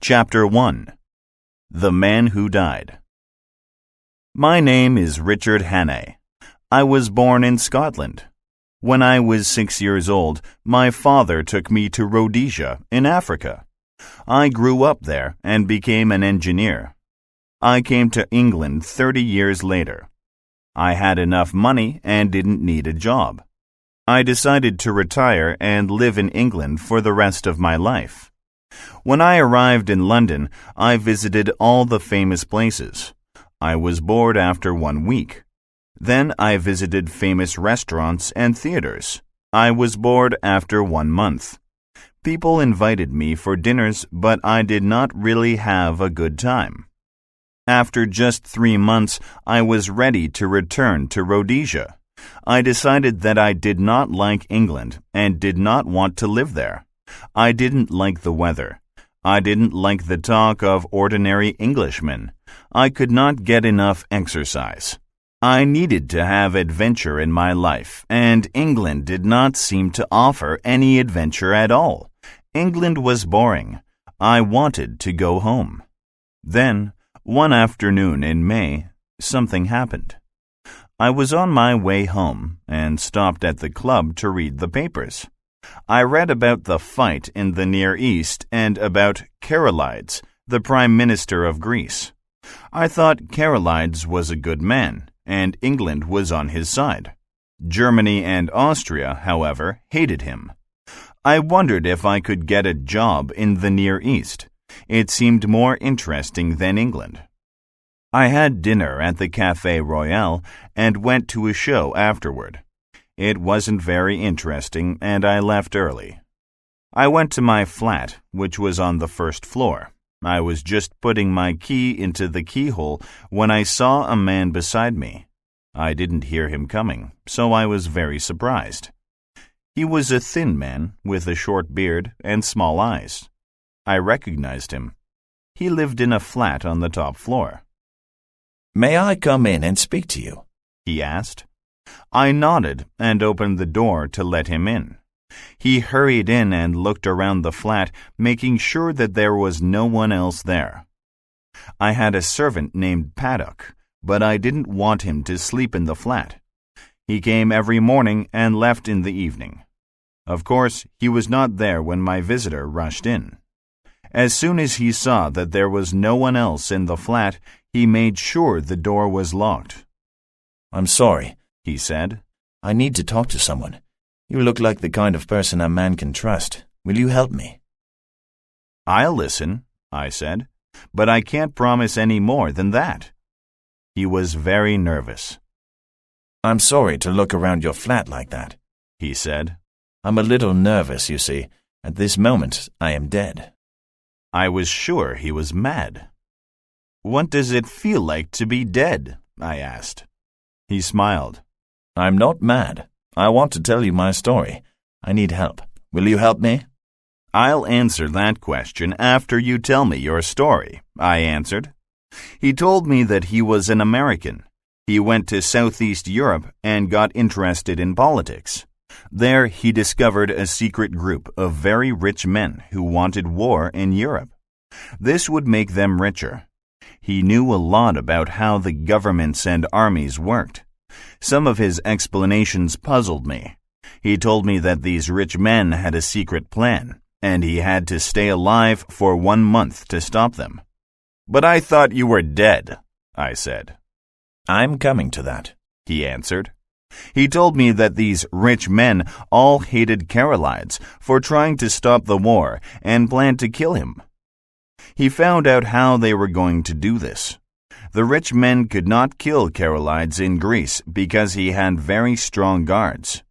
Chapter 1. The Man Who Died. My name is Richard Hannay. I was born in Scotland. When I was 6 years old, my father took me to Rhodesia in Africa. I grew up there and became an engineer. I came to England 30 years later. I had enough money and didn't need a job. I decided to retire and live in England for the rest of my life. When I arrived in London, I visited all the famous places. I was bored after 1 week. Then I visited famous restaurants and theaters. I was bored after 1 month. People invited me for dinners, but I did not really have a good time. After just 3 months, I was ready to return to Rhodesia. I decided that I did not like England and did not want to live there. I didn't like the weather. I didn't like the talk of ordinary Englishmen. I could not get enough exercise. I needed to have adventure in my life, and England did not seem to offer any adventure at all. England was boring. I wanted to go home. Then, one afternoon in May, something happened. I was on my way home and stopped at the club to read the papers. I read about the fight in the Near East and about Karolides, the Prime Minister of Greece. I thought Karolides was a good man, and England was on his side. Germany and Austria, however, hated him. I wondered if I could get a job in the Near East. It seemed more interesting than England. I had dinner at the Café Royal and went to a show afterward. It wasn't very interesting, and I left early. I went to my flat, which was on the first floor. I was just putting my key into the keyhole when I saw a man beside me. I didn't hear him coming, so I was very surprised. He was a thin man with a short beard and small eyes. I recognized him. He lived in a flat on the top floor. "May I come in and speak to you?" he asked. I nodded and opened the door to let him in. He hurried in and looked around the flat, making sure that there was no one else there. I had a servant named Paddock, but I didn't want him to sleep in the flat. He came every morning and left in the evening. Of course, he was not there when my visitor rushed in. As soon as he saw that there was no one else in the flat, he made sure the door was locked. "I'm sorry," he said. "I need to talk to someone. You look like the kind of person a man can trust. Will you help me?" "I'll listen," I said, "but I can't promise any more than that." He was very nervous. "I'm sorry to look around your flat like that," he said. "I'm a little nervous, you see. At this moment, I am dead." I was sure he was mad. "What does it feel like to be dead?" I asked. He smiled. "I'm not mad. I want to tell you my story. I need help. Will you help me?" "I'll answer that question after you tell me your story," I answered. He told me that he was an American. He went to Southeast Europe and got interested in politics. There he discovered a secret group of very rich men who wanted war in Europe. This would make them richer. He knew a lot about how the governments and armies worked. Some of his explanations puzzled me. He told me that these rich men had a secret plan, and he had to stay alive for 1 month to stop them. "But I thought you were dead," I said. "I'm coming to that," he answered. He told me that these rich men all hated Karolides for trying to stop the war and planned to kill him. He found out how they were going to do this. The rich men could not kill Karolides in Greece because he had very strong guards.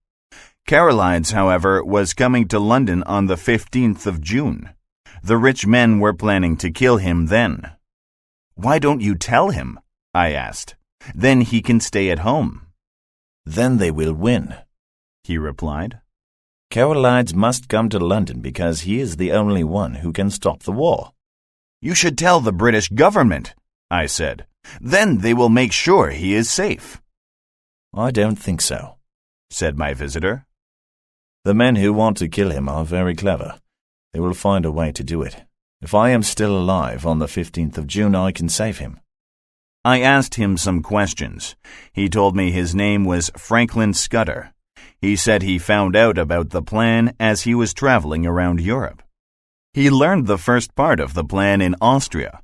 Karolides, however, was coming to London on the 15th of June. The rich men were planning to kill him then. "Why don't you tell him?" I asked. "Then he can stay at home." "Then they will win," he replied. "Karolides must come to London because he is the only one who can stop the war." "You should tell the British government," I said. "Then they will make sure he is safe." "I don't think so," said my visitor. "The men who want to kill him are very clever. They will find a way to do it. If I am still alive on the 15th of June, I can save him. I asked him some questions. He told me his name was Franklin Scudder. He said he found out about the plan as he was traveling around Europe. He learned the first part of the plan in Austria.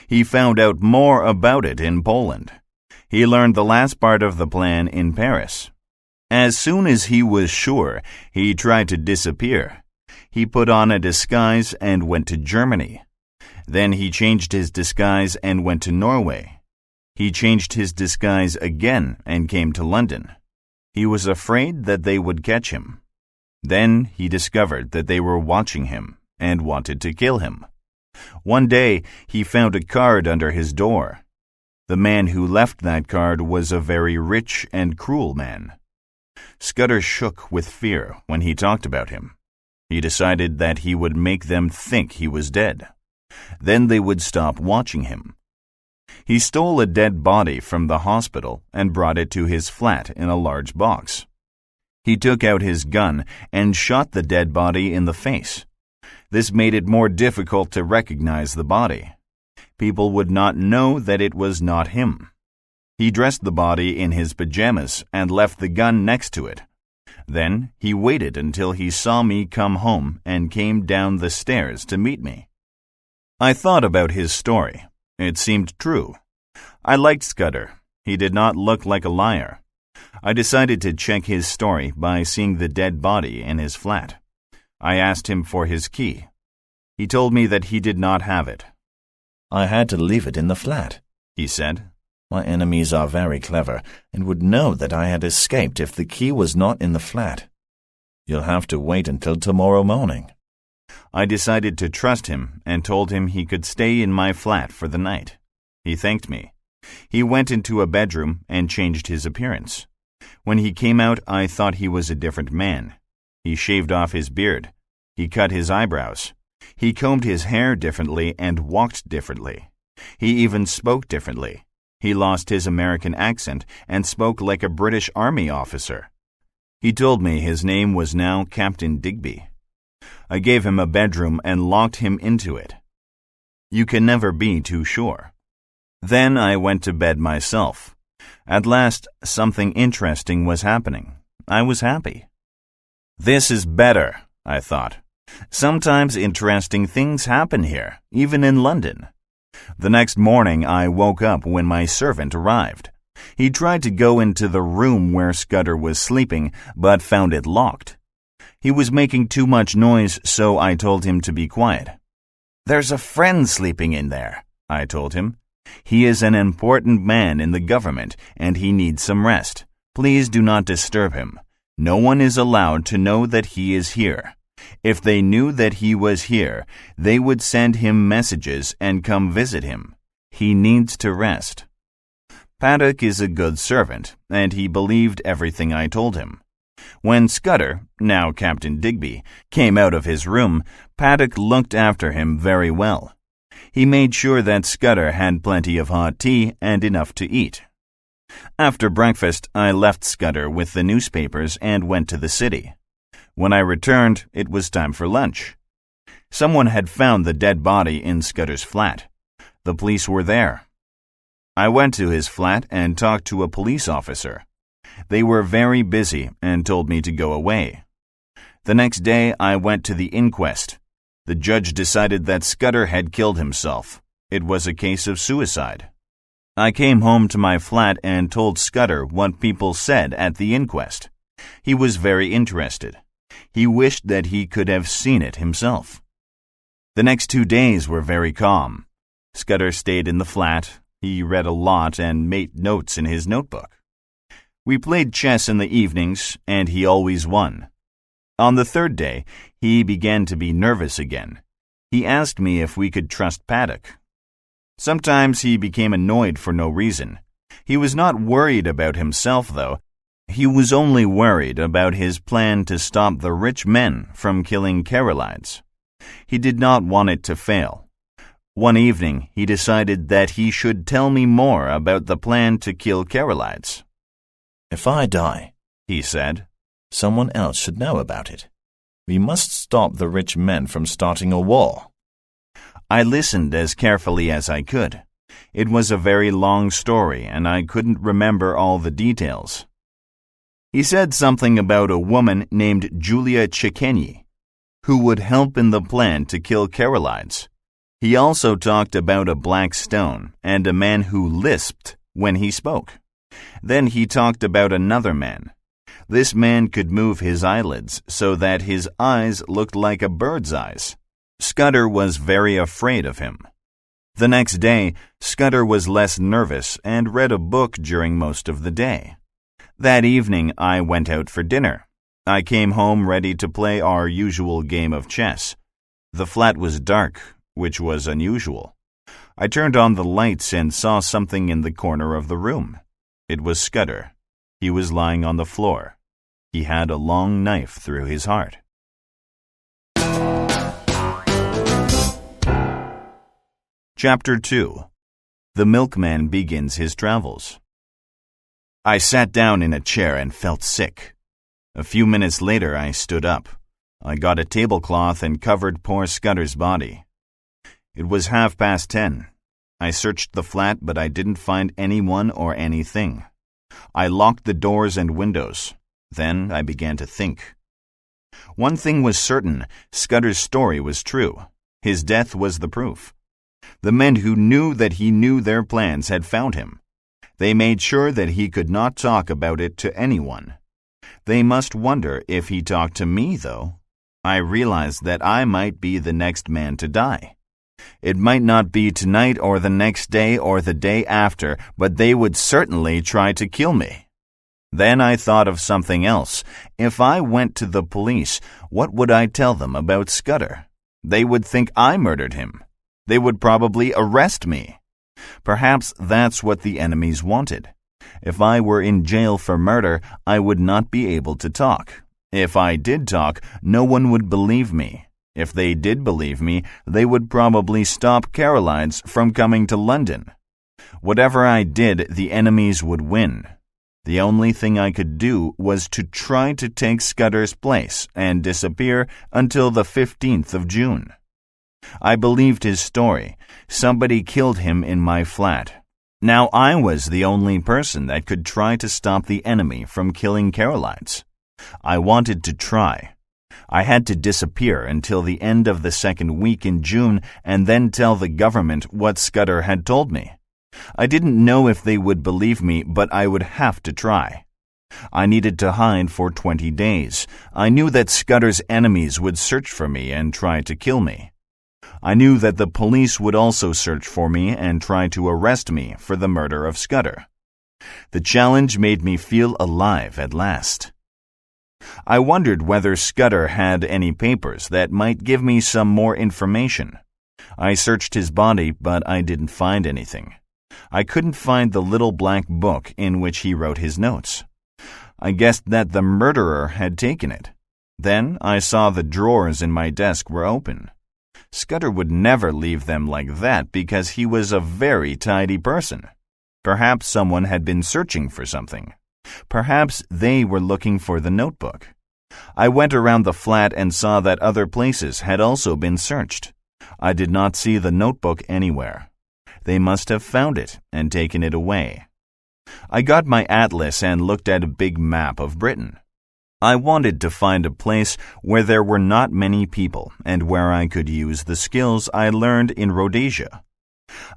He found out more about it in Poland. He learned the last part of the plan in Paris. As soon as he was sure, he tried to disappear. He put on a disguise and went to Germany. Then he changed his disguise and went to Norway. He changed his disguise again and came to London. He was afraid that they would catch him. Then he discovered that they were watching him and wanted to kill him. One day, he found a card under his door. The man who left that card was a very rich and cruel man. Scudder shook with fear when he talked about him. He decided that he would make them think he was dead. Then they would stop watching him. He stole a dead body from the hospital and brought it to his flat in a large box. He took out his gun and shot the dead body in the face. This made it more difficult to recognize the body. People would not know that it was not him. He dressed the body in his pajamas and left the gun next to it. Then he waited until he saw me come home and came down the stairs to meet me. I thought about his story. It seemed true. I liked Scudder. He did not look like a liar. I decided to check his story by seeing the dead body in his flat. I asked him for his key. He told me that he did not have it. I had to leave it in the flat, he said. My enemies are very clever and would know that I had escaped if the key was not in the flat. You'll have to wait until tomorrow morning. I decided to trust him and told him he could stay in my flat for the night. He thanked me. He went into a bedroom and changed his appearance. When he came out, I thought he was a different man. He shaved off his beard. He cut his eyebrows. He combed his hair differently and walked differently. He even spoke differently. He lost his American accent and spoke like a British Army officer. He told me his name was now Captain Digby. I gave him a bedroom and locked him into it. You can never be too sure. Then I went to bed myself. At last, something interesting was happening. I was happy. This is better, I thought. Sometimes interesting things happen here, even in London. The next morning I woke up when my servant arrived. He tried to go into the room where Scudder was sleeping, but found it locked. He was making too much noise, so I told him to be quiet. There's a friend sleeping in there, I told him. He is an important man in the government, and he needs some rest. Please do not disturb him. No one is allowed to know that he is here. If they knew that he was here, they would send him messages and come visit him. He needs to rest. Paddock is a good servant, and he believed everything I told him. When Scudder, now Captain Digby, came out of his room, Paddock looked after him very well. He made sure that Scudder had plenty of hot tea and enough to eat. After breakfast, I left Scudder with the newspapers and went to the city. When I returned, it was time for lunch. Someone had found the dead body in Scudder's flat. The police were there. I went to his flat and talked to a police officer. They were very busy and told me to go away. The next day, I went to the inquest. The judge decided that Scudder had killed himself. It was a case of suicide. I came home to my flat and told Scudder what people said at the inquest. He was very interested. He wished that he could have seen it himself. The next 2 days were very calm. Scudder stayed in the flat. He read a lot and made notes in his notebook. We played chess in the evenings, and he always won. On the 3rd day, he began to be nervous again. He asked me if we could trust Paddock. Sometimes he became annoyed for no reason. He was not worried about himself, though. He was only worried about his plan to stop the rich men from killing Carolides. He did not want it to fail. One evening, he decided that he should tell me more about the plan to kill Carolides. If I die, he said, someone else should know about it. We must stop the rich men from starting a war. I listened as carefully as I could. It was a very long story, and I couldn't remember all the details. He said something about a woman named Julia Chikenyi, who would help in the plan to kill Carolides. He also talked about a black stone and a man who lisped when he spoke. Then he talked about another man. This man could move his eyelids so that his eyes looked like a bird's eyes. Scudder was very afraid of him. The next day, Scudder was less nervous and read a book during most of the day. That evening, I went out for dinner. I came home ready to play our usual game of chess. The flat was dark, which was unusual. I turned on the lights and saw something in the corner of the room. It was Scudder. He was lying on the floor. He had a long knife through his heart. Chapter 2. The Milkman Begins His Travels. I sat down in a chair and felt sick. A few minutes later, I stood up. I got a tablecloth and covered poor Scudder's body. It was 10:30. I searched the flat, but I didn't find anyone or anything. I locked the doors and windows. Then I began to think. One thing was certain: Scudder's story was true. His death was the proof. The men who knew that he knew their plans had found him. They made sure that he could not talk about it to anyone. They must wonder if he talked to me, though. I realized that I might be the next man to die. It might not be tonight or the next day or the day after, but they would certainly try to kill me. Then I thought of something else. If I went to the police, what would I tell them about Scudder? They would think I murdered him. They would probably arrest me. Perhaps that's what the enemies wanted. If I were in jail for murder, I would not be able to talk. If I did talk, no one would believe me. If they did believe me, they would probably stop Carolides from coming to London. Whatever I did, the enemies would win. The only thing I could do was to try to take Scudder's place and disappear until the 15th of June. I believed his story. Somebody killed him in my flat. Now I was the only person that could try to stop the enemy from killing Carolides. I wanted to try. I had to disappear until the end of the second week in June and then tell the government what Scudder had told me. I didn't know if they would believe me, but I would have to try. I needed to hide for 20 days. I knew that Scudder's enemies would search for me and try to kill me. I knew that the police would also search for me and try to arrest me for the murder of Scudder. The challenge made me feel alive at last. I wondered whether Scudder had any papers that might give me some more information. I searched his body, but I didn't find anything. I couldn't find the little black book in which he wrote his notes. I guessed that the murderer had taken it. Then I saw the drawers in my desk were open. Scudder would never leave them like that because he was a very tidy person. Perhaps someone had been searching for something. Perhaps they were looking for the notebook. I went around the flat and saw that other places had also been searched. I did not see the notebook anywhere. They must have found it and taken it away. I got my atlas and looked at a big map of Britain. I wanted to find a place where there were not many people and where I could use the skills I learned in Rhodesia.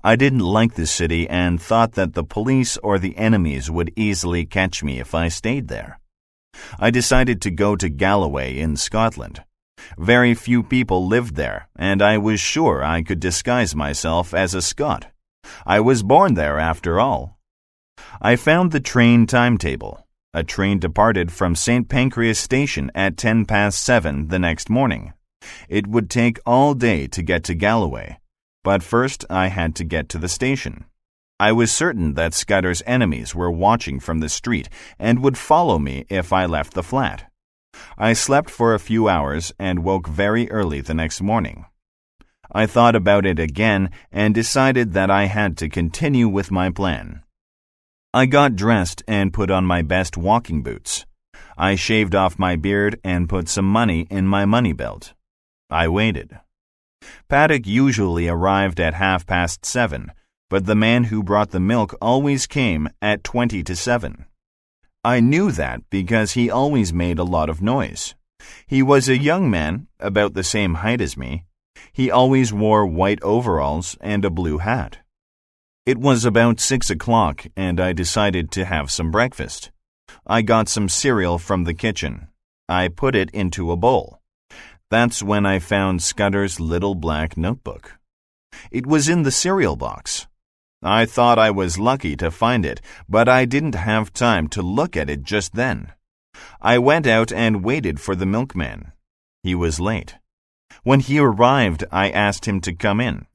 I didn't like the city and thought that the police or the enemies would easily catch me if I stayed there. I decided to go to Galloway in Scotland. Very few people lived there, and I was sure I could disguise myself as a Scot. I was born there after all. I found the train timetable. A train departed from St. Pancras Station at 7:10 the next morning. It would take all day to get to Galloway, but first I had to get to the station. I was certain that Scudder's enemies were watching from the street and would follow me if I left the flat. I slept for a few hours and woke very early the next morning. I thought about it again and decided that I had to continue with my plan. I got dressed and put on my best walking boots. I shaved off my beard and put some money in my money belt. I waited. Paddock usually arrived at 7:30, but the man who brought the milk always came at 20 to 7. I knew that because he always made a lot of noise. He was a young man, about the same height as me. He always wore white overalls and a blue hat. It was about 6 o'clock, and I decided to have some breakfast. I got some cereal from the kitchen. I put it into a bowl. That's when I found Scudder's little black notebook. It was in the cereal box. I thought I was lucky to find it, but I didn't have time to look at it just then. I went out and waited for the milkman. He was late. When he arrived, I asked him to come in.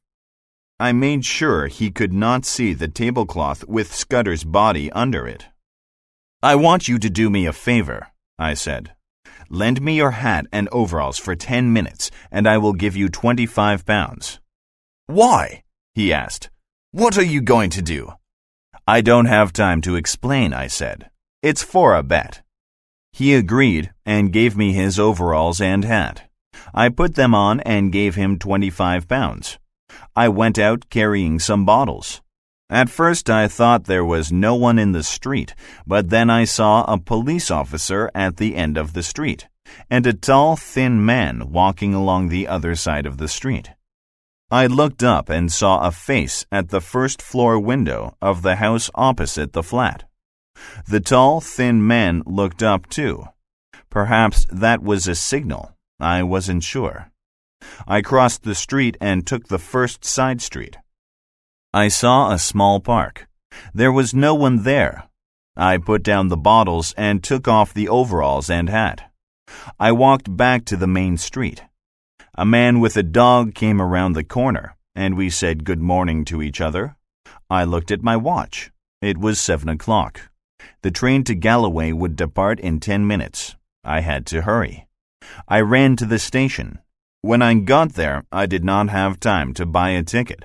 I made sure he could not see the tablecloth with Scudder's body under it. "I want you to do me a favor," I said. "Lend me your hat and overalls for 10 minutes, and I will give you £25. "Why?" he asked. "What are you going to do?" "I don't have time to explain," I said. "It's for a bet." He agreed and gave me his overalls and hat. I put them on and gave him £25. I went out carrying some bottles. At first I thought there was no one in the street, but then I saw a police officer at the end of the street, and a tall, thin man walking along the other side of the street. I looked up and saw a face at the first-floor window of the house opposite the flat. The tall, thin man looked up too. Perhaps that was a signal. I wasn't sure. I crossed the street and took the first side street. I saw a small park. There was no one there. I put down the bottles and took off the overalls and hat. I walked back to the main street. A man with a dog came around the corner, and we said good morning to each other. I looked at my watch. It was 7 o'clock. The train to Galloway would depart in 10 minutes. I had to hurry. I ran to the station. When I got there, I did not have time to buy a ticket.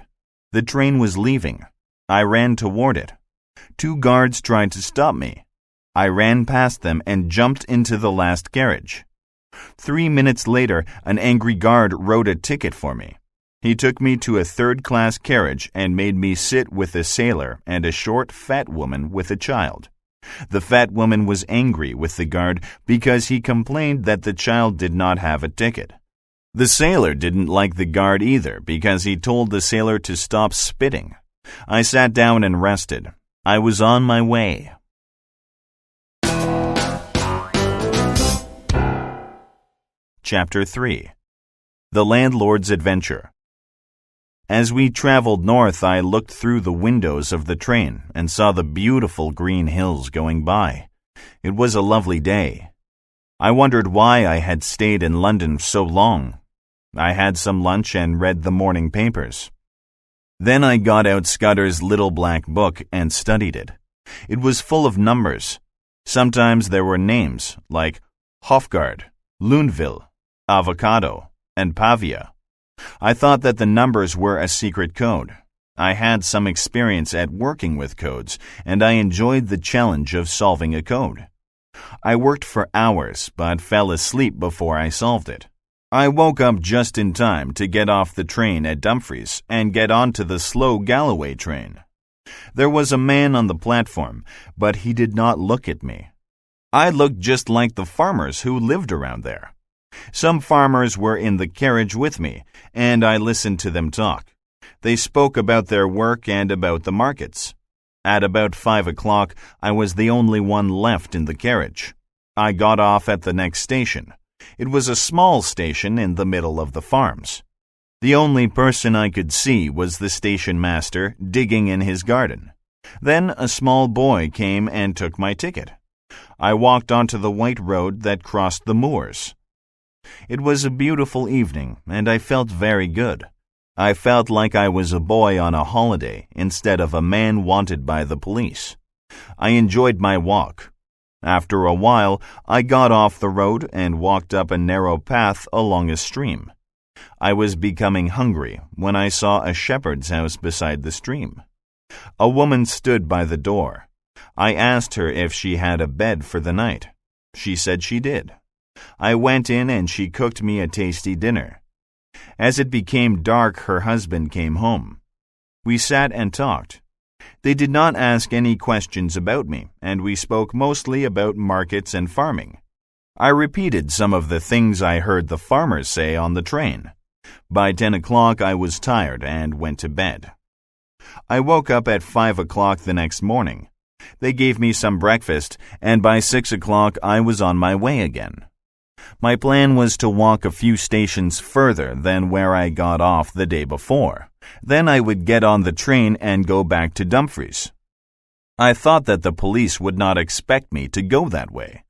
The train was leaving. I ran toward it. 2 guards tried to stop me. I ran past them and jumped into the last carriage. 3 minutes later, an angry guard wrote a ticket for me. He took me to a third-class carriage and made me sit with a sailor and a short, fat woman with a child. The fat woman was angry with the guard because he complained that the child did not have a ticket. The sailor didn't like the guard either because he told the sailor to stop spitting. I sat down and rested. I was on my way. Chapter 3. The Landlord's Adventure. As we traveled north, I looked through the windows of the train and saw the beautiful green hills going by. It was a lovely day. I wondered why I had stayed in London so long. I had some lunch and read the morning papers. Then I got out Scudder's little black book and studied it. It was full of numbers. Sometimes there were names like Hofgaard, Luneville, Avocado, and Pavia. I thought that the numbers were a secret code. I had some experience at working with codes, and I enjoyed the challenge of solving a code. I worked for hours, but fell asleep before I solved it. I woke up just in time to get off the train at Dumfries and get onto the slow Galloway train. There was a man on the platform, but he did not look at me. I looked just like the farmers who lived around there. Some farmers were in the carriage with me, and I listened to them talk. They spoke about their work and about the markets. At about 5 o'clock, I was the only one left in the carriage. I got off at the next station. It was a small station in the middle of the farms. The only person I could see was the station master digging in his garden. Then a small boy came and took my ticket. I walked onto the white road that crossed the moors. It was a beautiful evening, and I felt very good. I felt like I was a boy on a holiday instead of a man wanted by the police. I enjoyed my walk. After a while, I got off the road and walked up a narrow path along a stream. I was becoming hungry when I saw a shepherd's house beside the stream. A woman stood by the door. I asked her if she had a bed for the night. She said she did. I went in and she cooked me a tasty dinner. As it became dark, her husband came home. We sat and talked. They did not ask any questions about me, and we spoke mostly about markets and farming. I repeated some of the things I heard the farmers say on the train. By 10 o'clock, I was tired and went to bed. I woke up at 5 o'clock the next morning. They gave me some breakfast, and by 6 o'clock, I was on my way again. My plan was to walk a few stations further than where I got off the day before. Then I would get on the train and go back to Dumfries. I thought that the police would not expect me to go that way.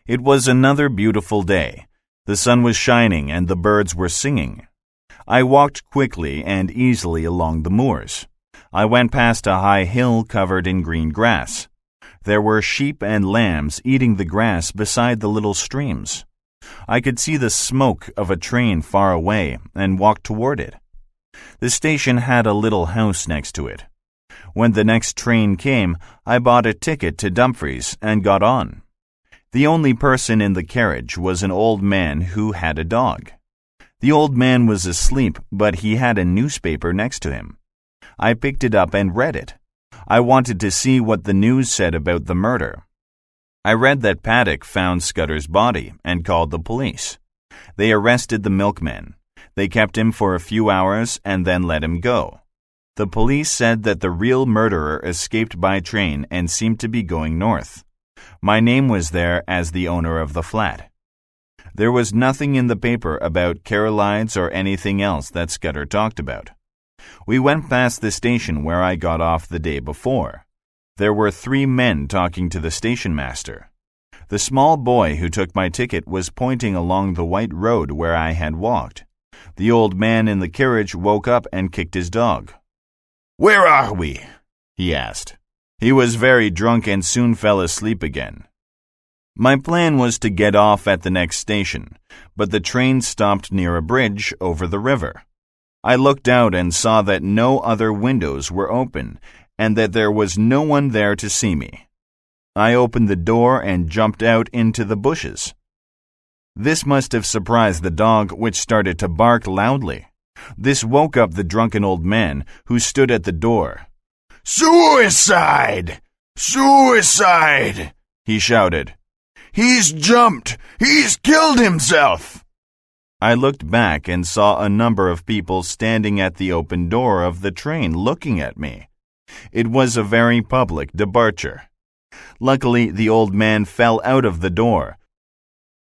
It was another beautiful day. The sun was shining and the birds were singing. I walked quickly and easily along the moors. I went past a high hill covered in green grass. There were sheep and lambs eating the grass beside the little streams. I could see the smoke of a train far away and walked toward it. The station had a little house next to it. When the next train came, I bought a ticket to Dumfries and got on. The only person in the carriage was an old man who had a dog. The old man was asleep, but he had a newspaper next to him. I picked it up and read it. I wanted to see what the news said about the murder. I read that Paddock found Scudder's body and called the police. They arrested the milkman. They kept him for a few hours and then let him go. The police said that the real murderer escaped by train and seemed to be going north. My name was there as the owner of the flat. There was nothing in the paper about Carolides or anything else that Scudder talked about. We went past the station where I got off the day before. There were 3 men talking to the station master. The small boy who took my ticket was pointing along the white road where I had walked. The old man in the carriage woke up and kicked his dog. "Where are we?" he asked. He was very drunk and soon fell asleep again. My plan was to get off at the next station, but the train stopped near a bridge over the river. I looked out and saw that no other windows were open and that there was no one there to see me. I opened the door and jumped out into the bushes. This must have surprised the dog, which started to bark loudly. This woke up the drunken old man, who stood at the door. "Suicide! Suicide!" he shouted. "He's jumped! He's killed himself!" I looked back and saw a number of people standing at the open door of the train looking at me. It was a very public departure. Luckily, the old man fell out of the door.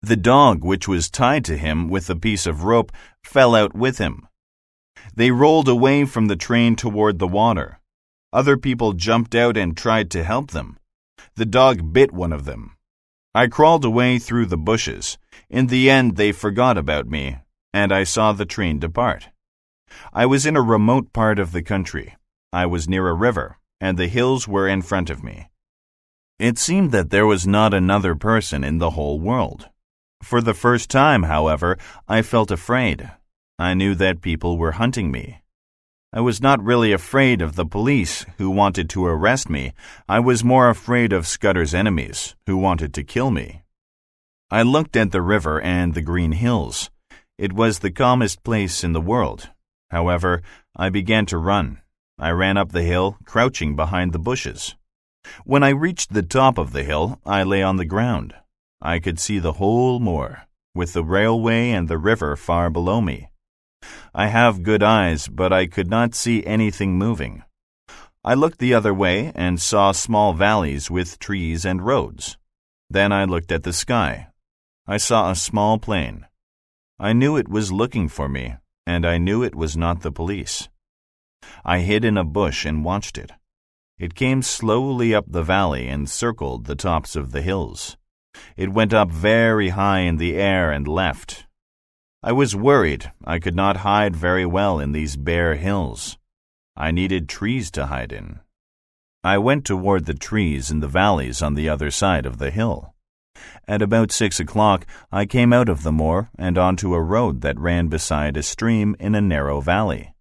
The dog, which was tied to him with a piece of rope, fell out with him. They rolled away from the train toward the water. Other people jumped out and tried to help them. The dog bit one of them. I crawled away through the bushes. In the end, they forgot about me, and I saw the train depart. I was in a remote part of the country. I was near a river, and the hills were in front of me. It seemed that there was not another person in the whole world. For the first time, however, I felt afraid. I knew that people were hunting me. I was not really afraid of the police who wanted to arrest me. I was more afraid of Scudder's enemies who wanted to kill me. I looked at the river and the green hills. It was the calmest place in the world. However, I began to run. I ran up the hill, crouching behind the bushes. When I reached the top of the hill, I lay on the ground. I could see the whole moor, with the railway and the river far below me. I have good eyes, but I could not see anything moving. I looked the other way and saw small valleys with trees and roads. Then I looked at the sky. I saw a small plane. I knew it was looking for me, and I knew it was not the police. I hid in a bush and watched it. It came slowly up the valley and circled the tops of the hills. It went up very high in the air and left. I was worried. I could not hide very well in these bare hills. I needed trees to hide in. I went toward the trees in the valleys on the other side of the hill. At about 6 o'clock, I came out of the moor and onto a road that ran beside a stream in a narrow valley.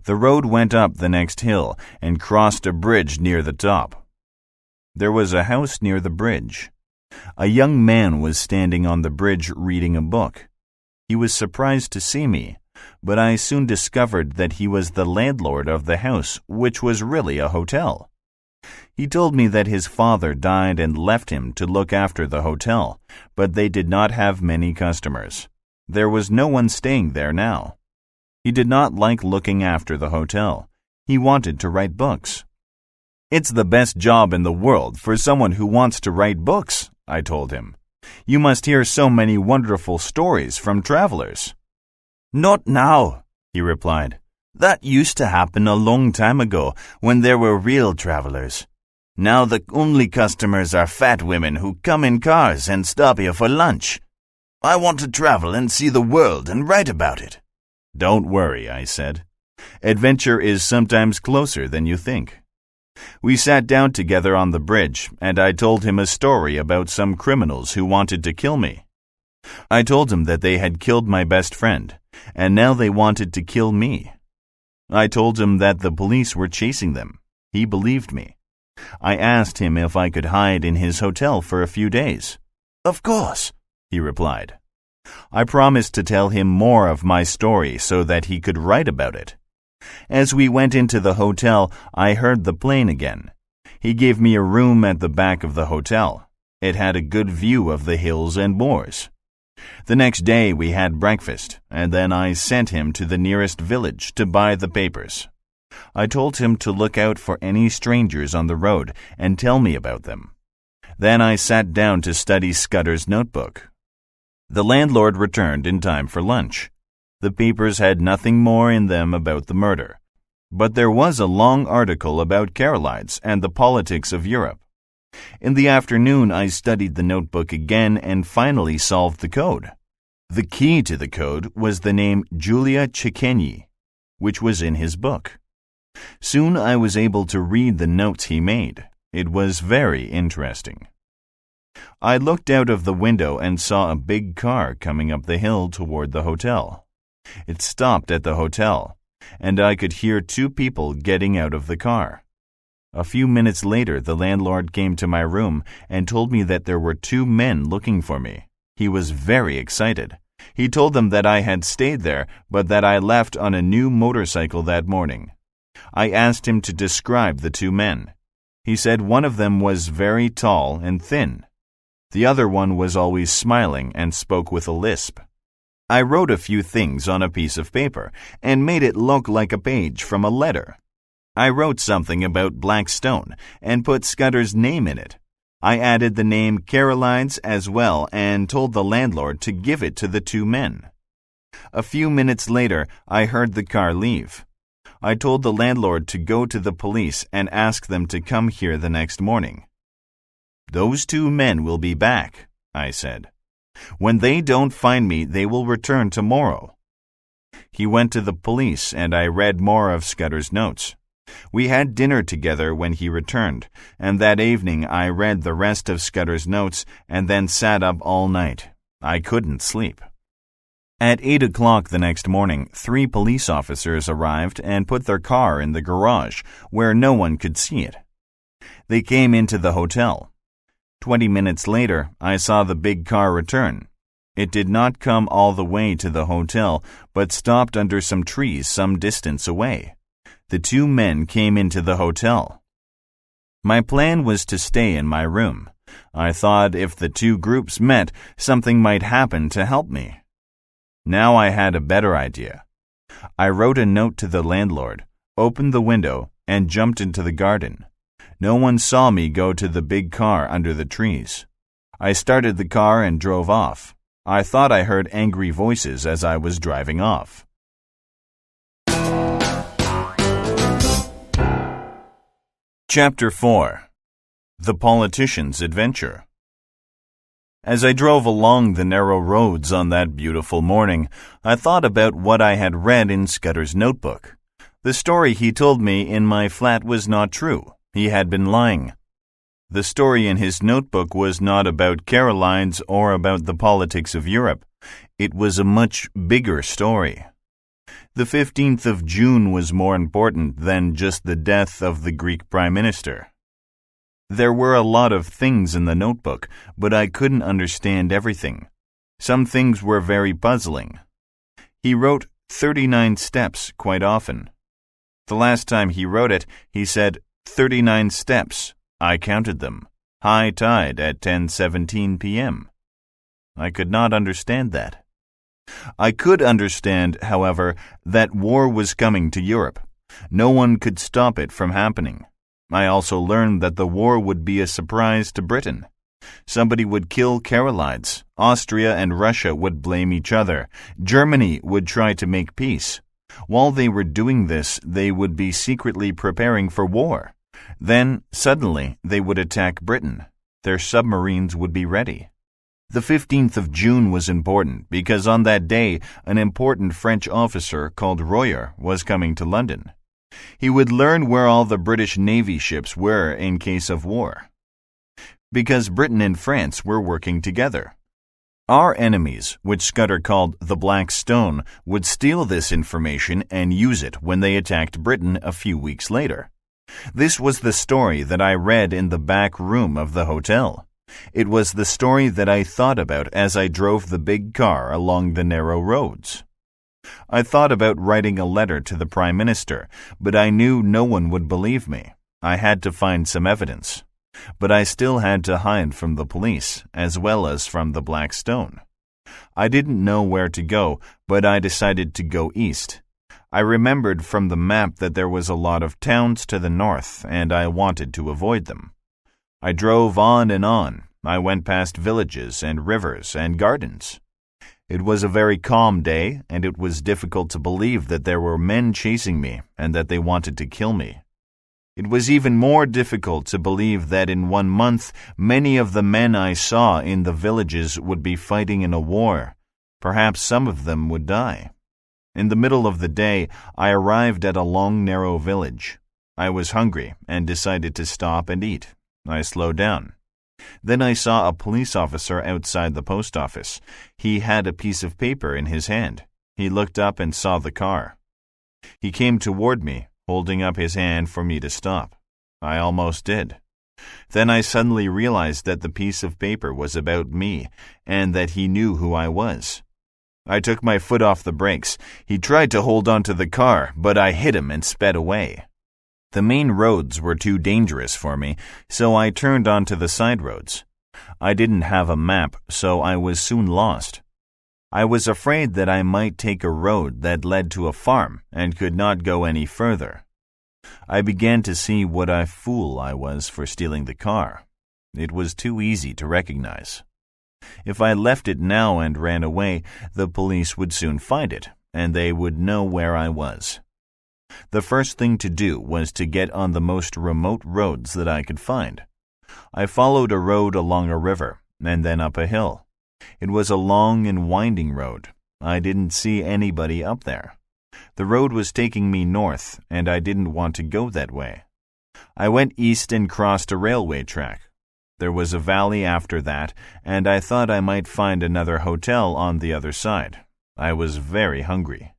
The road went up the next hill and crossed a bridge near the top. There was a house near the bridge. A young man was standing on the bridge reading a book. He was surprised to see me, but I soon discovered that he was the landlord of the house, which was really a hotel. He told me that his father died and left him to look after the hotel, but they did not have many customers. There was no one staying there now. He did not like looking after the hotel. He wanted to write books. "It's the best job in the world for someone who wants to write books," I told him. "You must hear so many wonderful stories from travelers." "Not now," he replied. "That used to happen a long time ago when there were real travelers. Now the only customers are fat women who come in cars and stop here for lunch. I want to travel and see the world and write about it." "Don't worry," I said. "Adventure is sometimes closer than you think." We sat down together on the bridge, and I told him a story about some criminals who wanted to kill me. I told him that they had killed my best friend, and now they wanted to kill me. I told him that the police were chasing them. He believed me. I asked him if I could hide in his hotel for a few days. "Of course," he replied. I promised to tell him more of my story so that he could write about it. As we went into the hotel, I heard the plane again. He gave me a room at the back of the hotel. It had a good view of the hills and moors. The next day we had breakfast, and then I sent him to the nearest village to buy the papers. I told him to look out for any strangers on the road and tell me about them. Then I sat down to study Scudder's notebook. The landlord returned in time for lunch. The papers had nothing more in them about the murder, but there was a long article about Carolides and the politics of Europe. In the afternoon, I studied the notebook again and finally solved the code. The key to the code was the name Julia Cicchini, which was in his book. Soon I was able to read the notes he made. It was very interesting. I looked out of the window and saw a big car coming up the hill toward the hotel. It stopped at the hotel, and I could hear two people getting out of the car. A few minutes later, the landlord came to my room and told me that there were two men looking for me. He was very excited. He told them that I had stayed there, but that I left on a new motorcycle that morning. I asked him to describe the two men. He said one of them was very tall and thin. The other one was always smiling and spoke with a lisp. I wrote a few things on a piece of paper and made it look like a page from a letter. I wrote something about black stone and put Scudder's name in it. I added the name Carolides as well and told the landlord to give it to the two men. A few minutes later, I heard the car leave. I told the landlord to go to the police and ask them to come here the next morning. "Those two men will be back," I said. "When they don't find me, they will return tomorrow." He went to the police and I read more of Scudder's notes. We had dinner together when he returned, and that evening I read the rest of Scudder's notes and then sat up all night. I couldn't sleep. At 8 o'clock the next morning, 3 police officers arrived and put their car in the garage where no one could see it. They came into the hotel. 20 minutes later, I saw the big car return. It did not come all the way to the hotel, but stopped under some trees some distance away. The two men came into the hotel. My plan was to stay in my room. I thought if the two groups met, something might happen to help me. Now I had a better idea. I wrote a note to the landlord, opened the window, and jumped into the garden. No one saw me go to the big car under the trees. I started the car and drove off. I thought I heard angry voices as I was driving off. Chapter 4. The Politician's Adventure. As I drove along the narrow roads on that beautiful morning, I thought about what I had read in Scudder's notebook. The story he told me in my flat was not true. He had been lying. The story in his notebook was not about Carolides or about the politics of Europe. It was a much bigger story. The 15th of June was more important than just the death of the Greek Prime Minister. There were a lot of things in the notebook, but I couldn't understand everything. Some things were very puzzling. He wrote 39 steps quite often. The last time he wrote it, he said 39 steps. I counted them. High tide at 10:17 p.m. I could not understand that. I could understand, however, that war was coming to Europe. No one could stop it from happening. I also learned that the war would be a surprise to Britain. Somebody would kill Carolides. Austria and Russia would blame each other. Germany would try to make peace. While they were doing this, they would be secretly preparing for war. Then, suddenly, they would attack Britain. Their submarines would be ready. The 15th of June was important because on that day, an important French officer called Royer was coming to London. He would learn where all the British Navy ships were in case of war, because Britain and France were working together. Our enemies, which Scudder called the Black Stone, would steal this information and use it when they attacked Britain a few weeks later. This was the story that I read in the back room of the hotel. It was the story that I thought about as I drove the big car along the narrow roads. I thought about writing a letter to the Prime Minister, but I knew no one would believe me. I had to find some evidence. But I still had to hide from the police, as well as from the Black Stone. I didn't know where to go, but I decided to go east. I remembered from the map that there was a lot of towns to the north, and I wanted to avoid them. I drove on and on. I went past villages and rivers and gardens. It was a very calm day, and it was difficult to believe that there were men chasing me and that they wanted to kill me. It was even more difficult to believe that in 1 month many of the men I saw in the villages would be fighting in a war. Perhaps some of them would die. In the middle of the day, I arrived at a long, narrow village. I was hungry and decided to stop and eat. I slowed down. Then I saw a police officer outside the post office. He had a piece of paper in his hand. He looked up and saw the car. He came toward me, holding up his hand for me to stop. I almost did. Then I suddenly realized that the piece of paper was about me and that he knew who I was. I took my foot off the brakes. He tried to hold on to the car, but I hit him and sped away. The main roads were too dangerous for me, so I turned onto the side roads. I didn't have a map, so I was soon lost. I was afraid that I might take a road that led to a farm and could not go any further. I began to see what a fool I was for stealing the car. It was too easy to recognize. If I left it now and ran away, the police would soon find it, and they would know where I was. The first thing to do was to get on the most remote roads that I could find. I followed a road along a river, and then up a hill. It was a long and winding road. I didn't see anybody up there. The road was taking me north, and I didn't want to go that way. I went east and crossed a railway track. There was a valley after that, and I thought I might find another hotel on the other side. I was very hungry.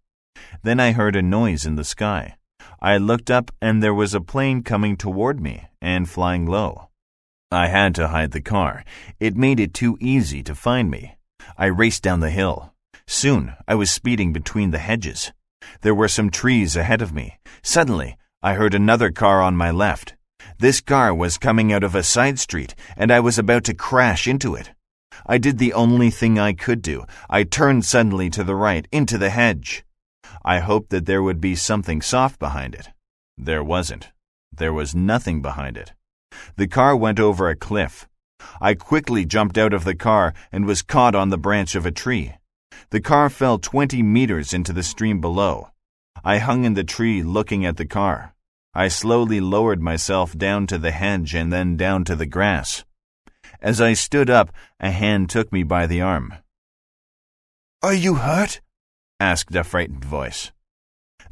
Then I heard a noise in the sky. I looked up, and there was a plane coming toward me and flying low. I had to hide the car. It made it too easy to find me. I raced down the hill. Soon, I was speeding between the hedges. There were some trees ahead of me. Suddenly, I heard another car on my left. This car was coming out of a side street, and I was about to crash into it. I did the only thing I could do. I turned suddenly to the right, into the hedge. I hoped that there would be something soft behind it. There wasn't. There was nothing behind it. The car went over a cliff. I quickly jumped out of the car and was caught on the branch of a tree. The car fell 20 meters into the stream below. I hung in the tree looking at the car. I slowly lowered myself down to the hedge and then down to the grass. As I stood up, a hand took me by the arm. "Are you hurt?" asked a frightened voice.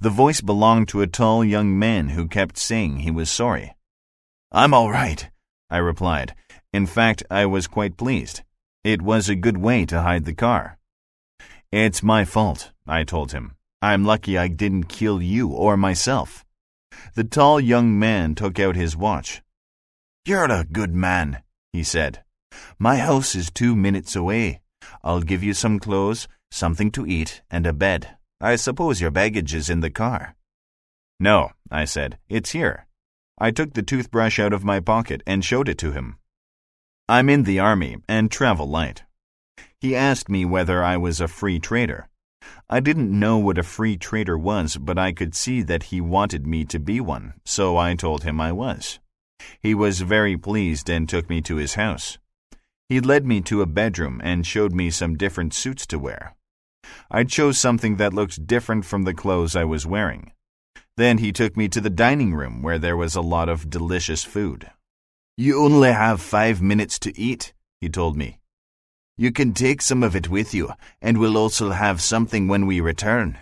The voice belonged to a tall young man who kept saying he was sorry. "I'm all right," I replied. In fact, I was quite pleased. It was a good way to hide the car. "It's my fault," I told him. "I'm lucky I didn't kill you or myself." The tall young man took out his watch. "You're a good man," he said. "My house is 2 minutes away. I'll give you some clothes, something to eat, and a bed. I suppose your baggage is in the car." "No," I said, "it's here." I took the toothbrush out of my pocket and showed it to him. "I'm in the army and travel light." He asked me whether I was a free trader. I didn't know what a free trader was, but I could see that he wanted me to be one, so I told him I was. He was very pleased and took me to his house. He led me to a bedroom and showed me some different suits to wear. I chose something that looked different from the clothes I was wearing. Then he took me to the dining room where there was a lot of delicious food. "You only have 5 minutes to eat," he told me. "You can take some of it with you, and we'll also have something when we return.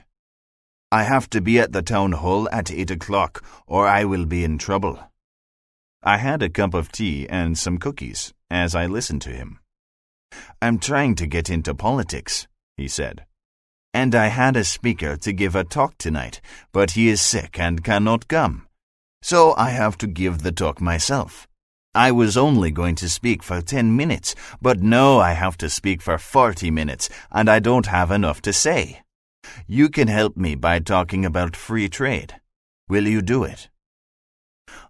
I have to be at the town hall at 8 o'clock, or I will be in trouble." I had a cup of tea and some cookies as I listened to him. "I'm trying to get into politics," he said. "And I had a speaker to give a talk tonight, but he is sick and cannot come. So I have to give the talk myself. I was only going to speak for 10 minutes, but now I have to speak for 40 minutes, and I don't have enough to say. You can help me by talking about free trade. Will you do it?"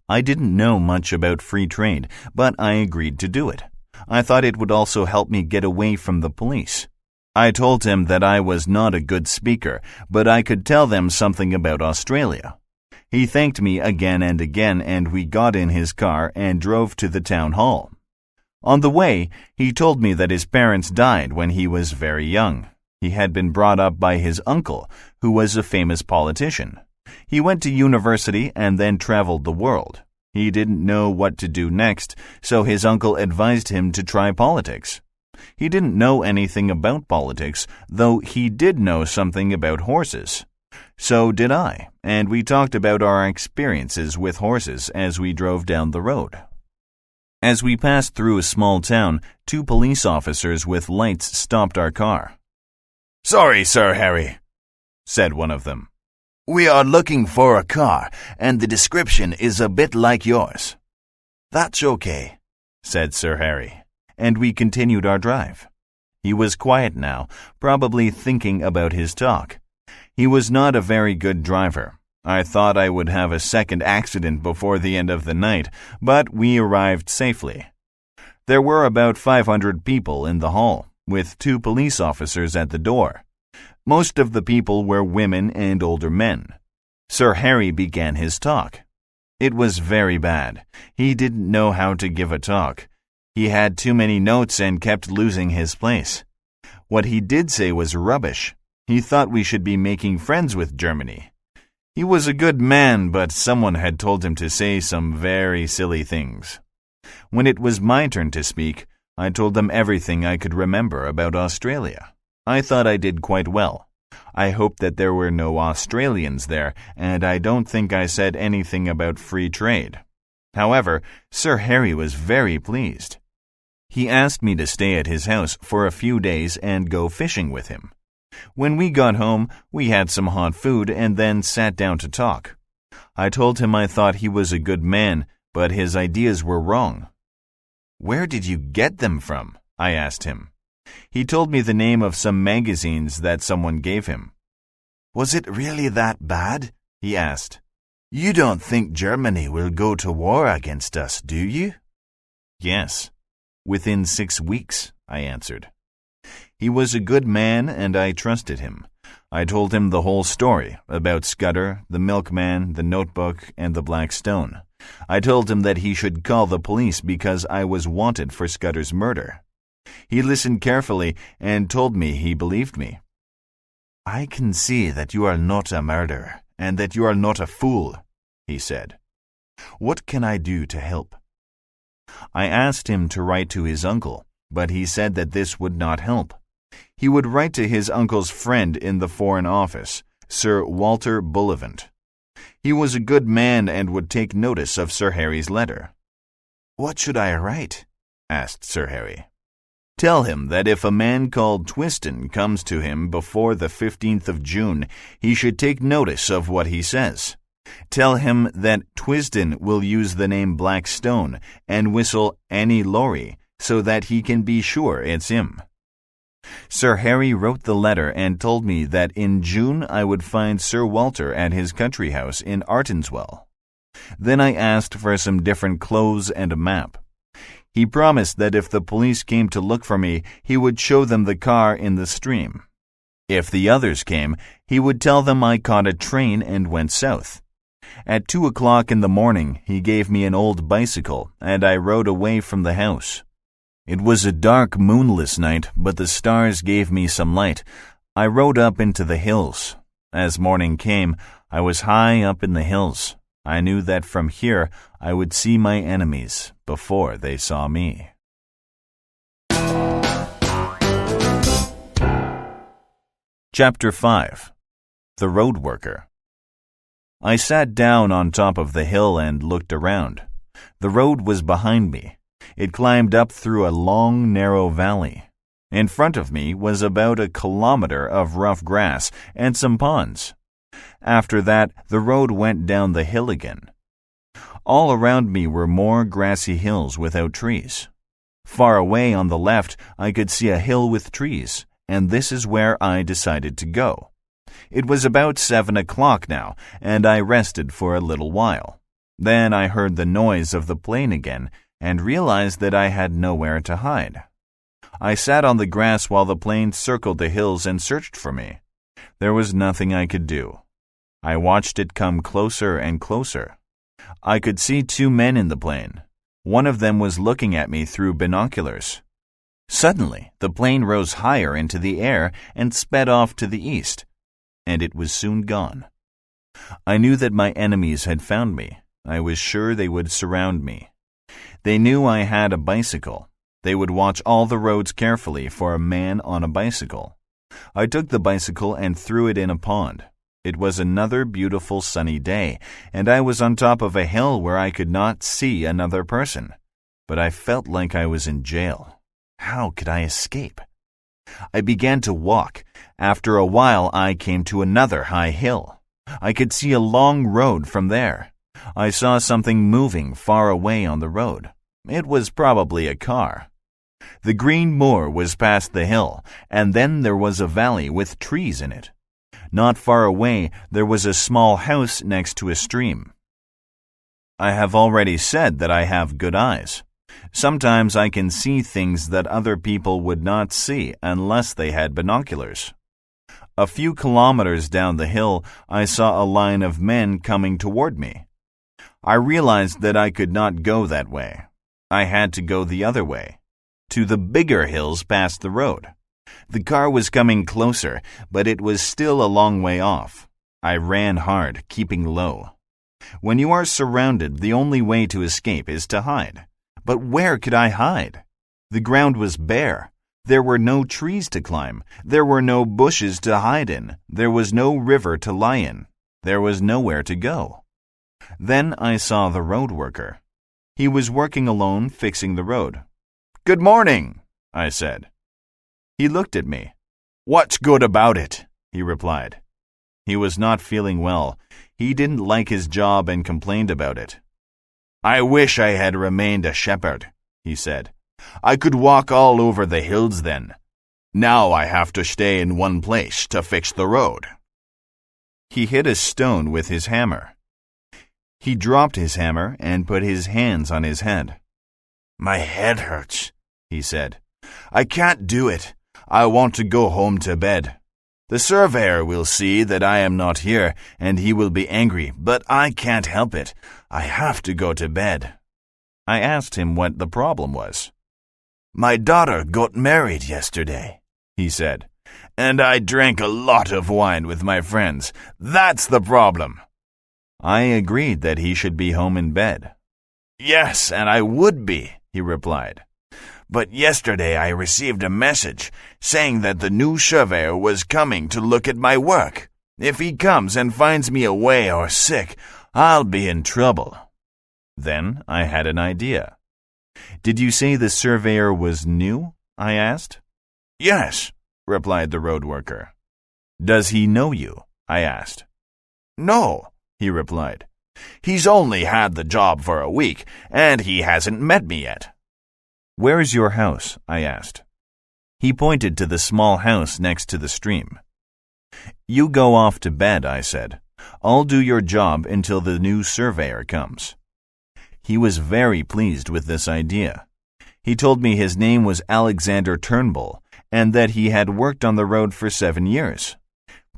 I didn't know much about free trade, but I agreed to do it. I thought it would also help me get away from the police. I told him that I was not a good speaker, but I could tell them something about Australia. He thanked me again and again, and we got in his car and drove to the town hall. On the way, he told me that his parents died when he was very young. He had been brought up by his uncle, who was a famous politician. He went to university and then traveled the world. He didn't know what to do next, so his uncle advised him to try politics. He didn't know anything about politics, though he did know something about horses. So did I, and we talked about our experiences with horses as we drove down the road. As we passed through a small town, 2 police officers with lights stopped our car. "Sorry, Sir Harry," said one of them. "We are looking for a car, and the description is a bit like yours." "That's okay," said Sir Harry, and we continued our drive. He was quiet now, probably thinking about his talk. He was not a very good driver. I thought I would have a second accident before the end of the night, but we arrived safely. There were about 500 people in the hall, with 2 police officers at the door. Most of the people were women and older men. Sir Harry began his talk. It was very bad. He didn't know how to give a talk. He had too many notes and kept losing his place. What he did say was rubbish. He thought we should be making friends with Germany. He was a good man, but someone had told him to say some very silly things. When it was my turn to speak, I told them everything I could remember about Australia. I thought I did quite well. I hoped that there were no Australians there, and I don't think I said anything about free trade. However, Sir Harry was very pleased. He asked me to stay at his house for a few days and go fishing with him. When we got home, we had some hot food and then sat down to talk. I told him I thought he was a good man, but his ideas were wrong. "Where did you get them from?" I asked him. He told me the name of some magazines that someone gave him. "Was it really that bad?" he asked. "You don't think Germany will go to war against us, do you?" "Yes. Within 6 weeks," I answered. He was a good man, and I trusted him. I told him the whole story about Scudder, the milkman, the notebook, and the black stone. I told him that he should call the police because I was wanted for Scudder's murder. He listened carefully and told me he believed me. "I can see that you are not a murderer and that you are not a fool," he said. "What can I do to help?" I asked him to write to his uncle, but he said that this would not help. He would write to his uncle's friend in the Foreign Office, Sir Walter Bullivant. He was a good man and would take notice of Sir Harry's letter. "What should I write?" asked Sir Harry. "Tell him that if a man called Twiston comes to him before the 15th of June, he should take notice of what he says. Tell him that Twiston will use the name Blackstone and whistle Annie Laurie so that he can be sure it's him." Sir Harry wrote the letter and told me that in June I would find Sir Walter at his country house in Artonswell. Then I asked for some different clothes and a map. He promised that if the police came to look for me, he would show them the car in the stream. If the others came, he would tell them I caught a train and went south. At 2 o'clock in the morning, he gave me an old bicycle, and I rode away from the house. It was a dark, moonless night, but the stars gave me some light. I rode up into the hills. As morning came, I was high up in the hills. I knew that from here I would see my enemies before they saw me. Chapter 5. The Road Worker. I sat down on top of the hill and looked around. The road was behind me. It climbed up through a long, narrow valley. In front of me was about a kilometer of rough grass and some ponds. After that, the road went down the hill again. All around me were more grassy hills without trees. Far away on the left, I could see a hill with trees, and this is where I decided to go. It was about 7 o'clock now, and I rested for a little while. Then I heard the noise of the plane again and realized that I had nowhere to hide. I sat on the grass while the plane circled the hills and searched for me. There was nothing I could do. I watched it come closer and closer. I could see 2 men in the plane. One of them was looking at me through binoculars. Suddenly, the plane rose higher into the air and sped off to the east, and it was soon gone. I knew that my enemies had found me. I was sure they would surround me. They knew I had a bicycle. They would watch all the roads carefully for a man on a bicycle. I took the bicycle and threw it in a pond. It was another beautiful sunny day, and I was on top of a hill where I could not see another person. But I felt like I was in jail. How could I escape? I began to walk. After a while, I came to another high hill. I could see a long road from there. I saw something moving far away on the road. It was probably a car. The green moor was past the hill, and then there was a valley with trees in it. Not far away, there was a small house next to a stream. I have already said that I have good eyes. Sometimes I can see things that other people would not see unless they had binoculars. A few kilometers down the hill, I saw a line of men coming toward me. I realized that I could not go that way. I had to go the other way, to the bigger hills past the road. The car was coming closer, but it was still a long way off. I ran hard, keeping low. When you are surrounded, the only way to escape is to hide. But where could I hide? The ground was bare. There were no trees to climb. There were no bushes to hide in. There was no river to lie in. There was nowhere to go. Then I saw the road worker. He was working alone, fixing the road. "Good morning," I said. He looked at me. "What's good about it?" he replied. He was not feeling well. He didn't like his job and complained about it. "I wish I had remained a shepherd," he said. "I could walk all over the hills then. Now I have to stay in one place to fix the road." He hit a stone with his hammer. He dropped his hammer and put his hands on his head. "My head hurts," he said. "I can't do it. I want to go home to bed. The surveyor will see that I am not here, and he will be angry, but I can't help it. I have to go to bed." I asked him what the problem was. "My daughter got married yesterday," he said, "and I drank a lot of wine with my friends. That's the problem." I agreed that he should be home in bed. "Yes, and I would be," he replied. "But yesterday I received a message saying that the new surveyor was coming to look at my work. If he comes and finds me away or sick, I'll be in trouble." Then I had an idea. "Did you say the surveyor was new?" I asked. "Yes," replied the road worker. "Does he know you?" I asked. "No," he replied. "He's only had the job for a week, and he hasn't met me yet." "Where's your house?" I asked. He pointed to the small house next to the stream. "You go off to bed," I said. "I'll do your job until the new surveyor comes." He was very pleased with this idea. He told me his name was Alexander Turnbull and that he had worked on the road for 7 years.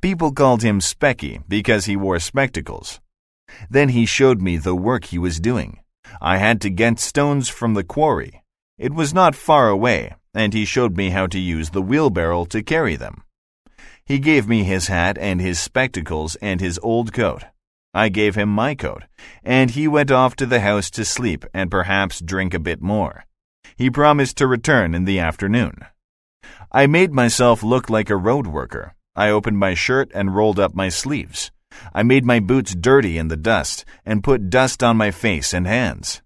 People called him Specky because he wore spectacles. Then he showed me the work he was doing. I had to get stones from the quarry. It was not far away, and he showed me how to use the wheelbarrow to carry them. He gave me his hat and his spectacles and his old coat. I gave him my coat, and he went off to the house to sleep and perhaps drink a bit more. He promised to return in the afternoon. I made myself look like a road worker. I opened my shirt and rolled up my sleeves. I made my boots dirty in the dust and put dust on my face and hands.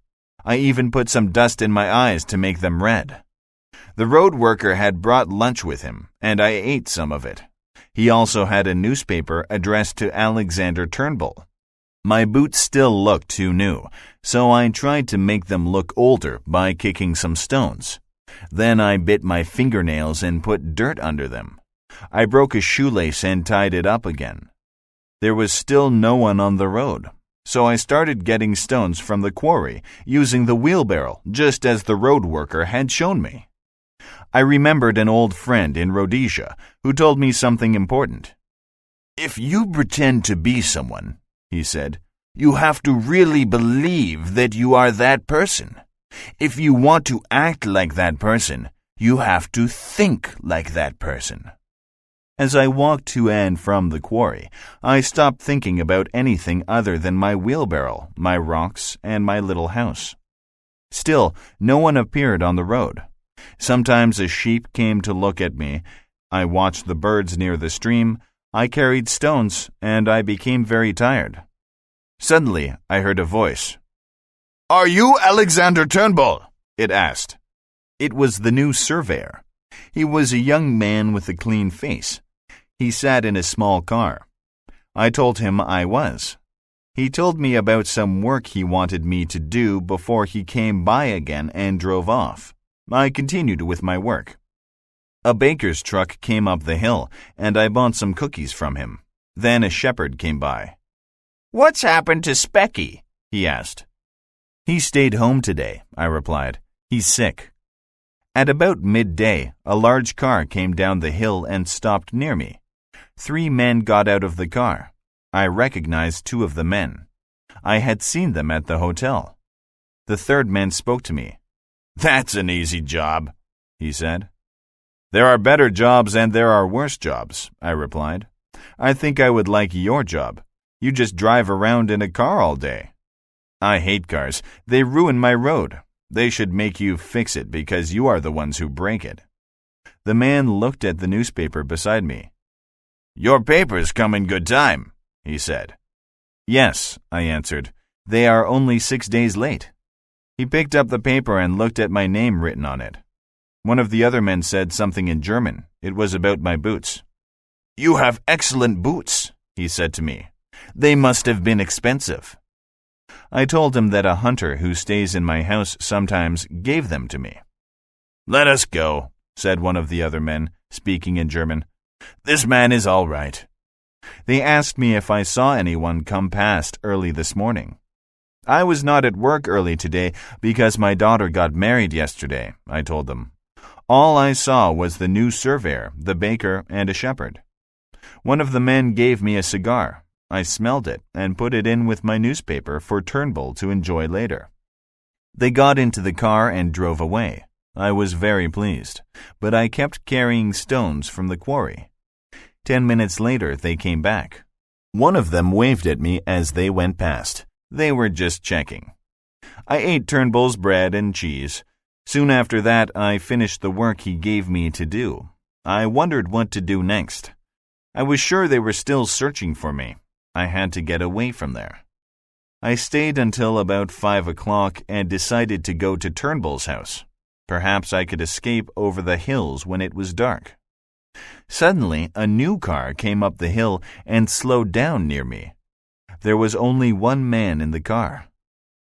I even put some dust in my eyes to make them red. The road worker had brought lunch with him, and I ate some of it. He also had a newspaper addressed to Alexander Turnbull. My boots still looked too new, so I tried to make them look older by kicking some stones. Then I bit my fingernails and put dirt under them. I broke a shoelace and tied it up again. There was still no one on the road, so I started getting stones from the quarry using the wheelbarrow, just as the road worker had shown me. I remembered an old friend in Rhodesia who told me something important. "If you pretend to be someone," he said, "you have to really believe that you are that person. If you want to act like that person, you have to think like that person." As I walked to and from the quarry, I stopped thinking about anything other than my wheelbarrow, my rocks, and my little house. Still, no one appeared on the road. Sometimes a sheep came to look at me. I watched the birds near the stream. I carried stones, and I became very tired. Suddenly, I heard a voice. "Are you Alexander Turnbull?" it asked. It was the new surveyor. He was a young man with a clean face. He sat in a small car. I told him I was. He told me about some work he wanted me to do before he came by again and drove off. I continued with my work. A baker's truck came up the hill, and I bought some cookies from him. Then a shepherd came by. "What's happened to Specky?" he asked. "He stayed home today," I replied. "He's sick." At about midday, a large car came down the hill and stopped near me. 3 men got out of the car. I recognized 2 of the men. I had seen them at the hotel. The third man spoke to me. "That's an easy job," he said. "There are better jobs and there are worse jobs," I replied. "I think I would like your job. You just drive around in a car all day." "I hate cars. They ruin my road. They should make you fix it because you are the ones who break it." The man looked at the newspaper beside me. "Your papers come in good time," he said. "Yes," I answered. "They are only 6 days late." He picked up the paper and looked at my name written on it. One of the other men said something in German. It was about my boots. "You have excellent boots," he said to me. "They must have been expensive." I told him that a hunter who stays in my house sometimes gave them to me. "Let us go," said one of the other men, speaking in German. "This man is all right." They asked me if I saw anyone come past early this morning. "I was not at work early today because my daughter got married yesterday," I told them. "All I saw was the new surveyor, the baker, and a shepherd." One of the men gave me a cigar. I smelled it and put it in with my newspaper for Turnbull to enjoy later. They got into the car and drove away. I was very pleased, but I kept carrying stones from the quarry. 10 minutes later, they came back. One of them waved at me as they went past. They were just checking. I ate Turnbull's bread and cheese. Soon after that, I finished the work he gave me to do. I wondered what to do next. I was sure they were still searching for me. I had to get away from there. I stayed until about 5 o'clock and decided to go to Turnbull's house. Perhaps I could escape over the hills when it was dark. Suddenly, a new car came up the hill and slowed down near me. There was only one man in the car.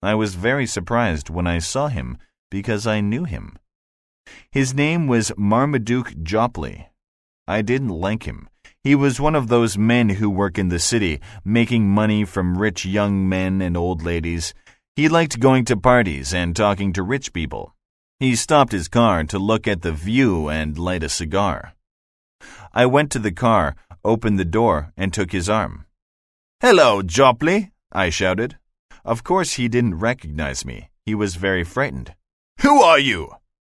I was very surprised when I saw him because I knew him. His name was Marmaduke Jopley. I didn't like him. He was one of those men who work in the city, making money from rich young men and old ladies. He liked going to parties and talking to rich people. He stopped his car to look at the view and light a cigar. I went to the car, opened the door, and took his arm. "Hello, Jopley," I shouted. Of course, he didn't recognize me. He was very frightened. "Who are you?"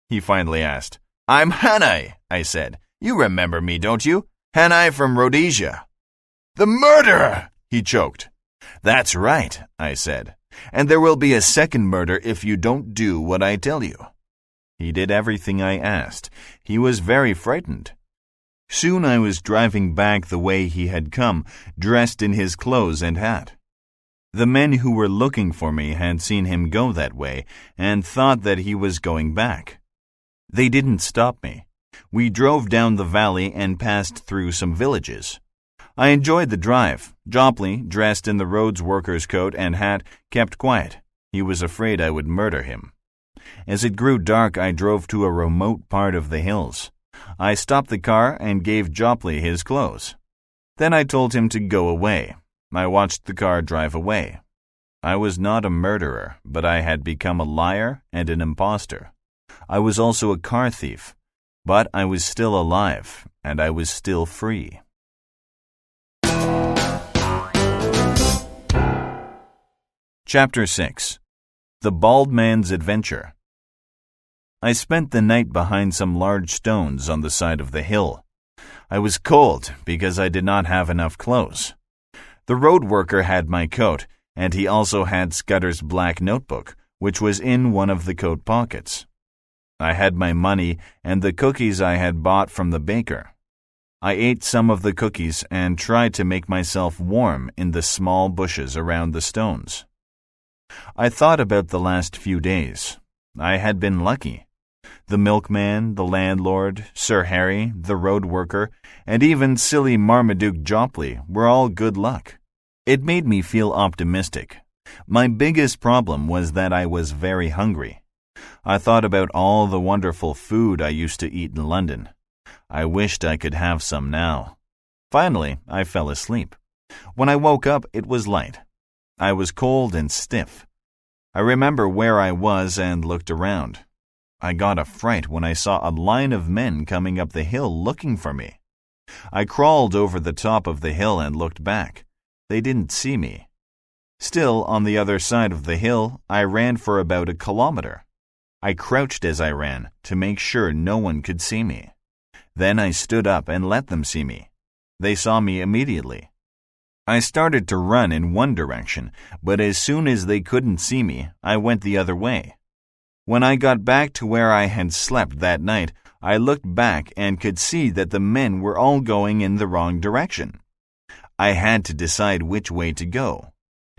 he finally asked. "I'm Hannah," I said. "You remember me, don't you? Hannah from Rhodesia." "The murderer!" he choked. "That's right," I said. "And there will be a second murder if you don't do what I tell you." He did everything I asked. He was very frightened. Soon I was driving back the way he had come, dressed in his clothes and hat. The men who were looking for me had seen him go that way and thought that he was going back. They didn't stop me. We drove down the valley and passed through some villages. I enjoyed the drive. Jopley, dressed in the roads worker's coat and hat, kept quiet. He was afraid I would murder him. As it grew dark, I drove to a remote part of the hills. I stopped the car and gave Jopley his clothes. Then I told him to go away. I watched the car drive away. I was not a murderer, but I had become a liar and an imposter. I was also a car thief, but I was still alive, and I was still free. Chapter 6. The Bald Man's Adventure. I spent the night behind some large stones on the side of the hill. I was cold because I did not have enough clothes. The road worker had my coat, and he also had Scudder's black notebook, which was in one of the coat pockets. I had my money and the cookies I had bought from the baker. I ate some of the cookies and tried to make myself warm in the small bushes around the stones. I thought about the last few days. I had been lucky. The milkman, the landlord, Sir Harry, the road worker, and even silly Marmaduke Jopley were all good luck. It made me feel optimistic. My biggest problem was that I was very hungry. I thought about all the wonderful food I used to eat in London. I wished I could have some now. Finally, I fell asleep. When I woke up, it was light. I was cold and stiff. I remember where I was and looked around. I got a fright when I saw a line of men coming up the hill looking for me. I crawled over the top of the hill and looked back. They didn't see me. Still, on the other side of the hill, I ran for about a kilometer. I crouched as I ran to make sure no one could see me. Then I stood up and let them see me. They saw me immediately. I started to run in one direction, but as soon as they couldn't see me, I went the other way. When I got back to where I had slept that night, I looked back and could see that the men were all going in the wrong direction. I had to decide which way to go.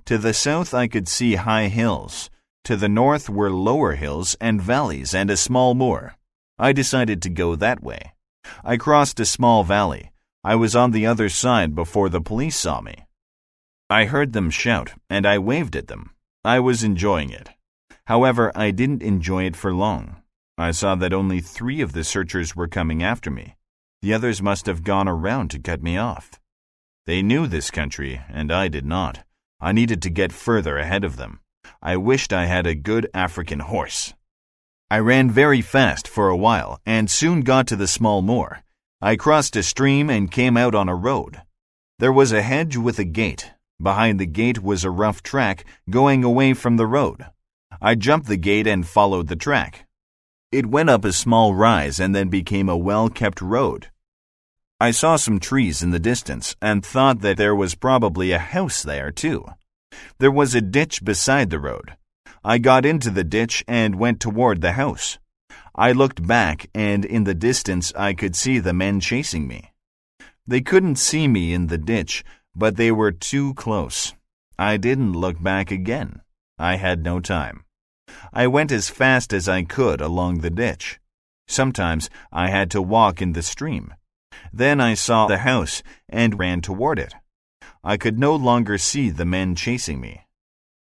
To the south I could see high hills. To the north were lower hills and valleys and a small moor. I decided to go that way. I crossed a small valley. I was on the other side before the police saw me. I heard them shout, and I waved at them. I was enjoying it. However, I didn't enjoy it for long. I saw that only 3 of the searchers were coming after me. The others must have gone around to cut me off. They knew this country, and I did not. I needed to get further ahead of them. I wished I had a good African horse. I ran very fast for a while and soon got to the small moor. I crossed a stream and came out on a road. There was a hedge with a gate. Behind the gate was a rough track going away from the road. I jumped the gate and followed the track. It went up a small rise and then became a well-kept road. I saw some trees in the distance and thought that there was probably a house there, too. There was a ditch beside the road. I got into the ditch and went toward the house. I looked back, and in the distance I could see the men chasing me. They couldn't see me in the ditch, but they were too close. I didn't look back again. I had no time. I went as fast as I could along the ditch. Sometimes I had to walk in the stream. Then I saw the house and ran toward it. I could no longer see the men chasing me.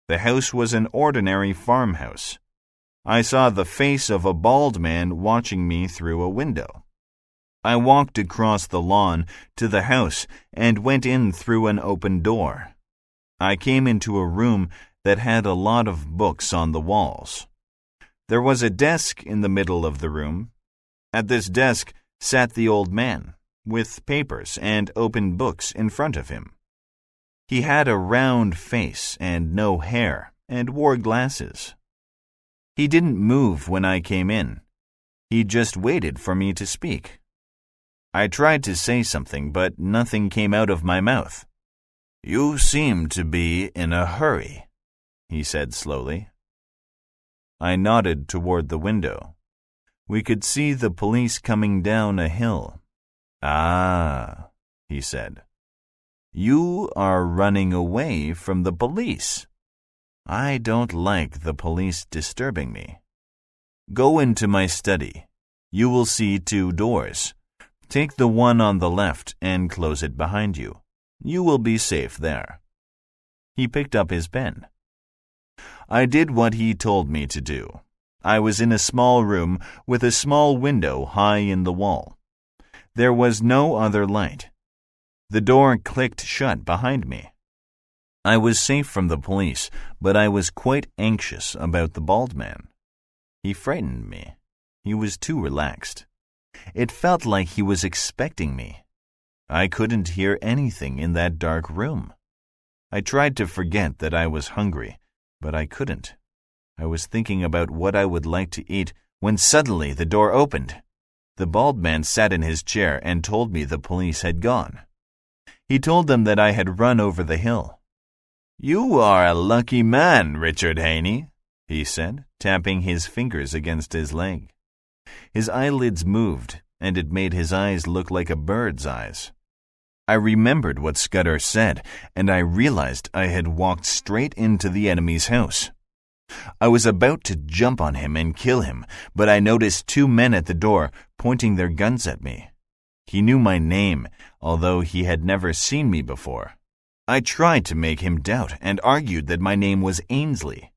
The house was an ordinary farmhouse. I saw the face of a bald man watching me through a window. I walked across the lawn to the house and went in through an open door. I came into a room that had a lot of books on the walls. There was a desk in the middle of the room. At this desk sat the old man, with papers and open books in front of him. He had a round face and no hair, and wore glasses. He didn't move when I came in. He just waited for me to speak. I tried to say something, but nothing came out of my mouth. "You seem to be in a hurry," he said slowly. I nodded toward the window. We could see the police coming down a hill. "Ah," he said. "You are running away from the police. I don't like the police disturbing me. Go into my study. You will see 2 doors. Take the one on the left and close it behind you. You will be safe there." He picked up his pen. I did what he told me to do. I was in a small room with a small window high in the wall. There was no other light. The door clicked shut behind me. I was safe from the police, but I was quite anxious about the bald man. He frightened me. He was too relaxed. It felt like he was expecting me. I couldn't hear anything in that dark room. I tried to forget that I was hungry, but I couldn't. I was thinking about what I would like to eat when suddenly the door opened. The bald man sat in his chair and told me the police had gone. He told them that I had run over the hill. "You are a lucky man, Richard Haney," he said, tapping his fingers against his leg. His eyelids moved, and it made his eyes look like a bird's eyes. I remembered what Scudder said, and I realized I had walked straight into the enemy's house. I was about to jump on him and kill him, but I noticed 2 men at the door pointing their guns at me. He knew my name, although he had never seen me before. I tried to make him doubt and argued that my name was Ainsley.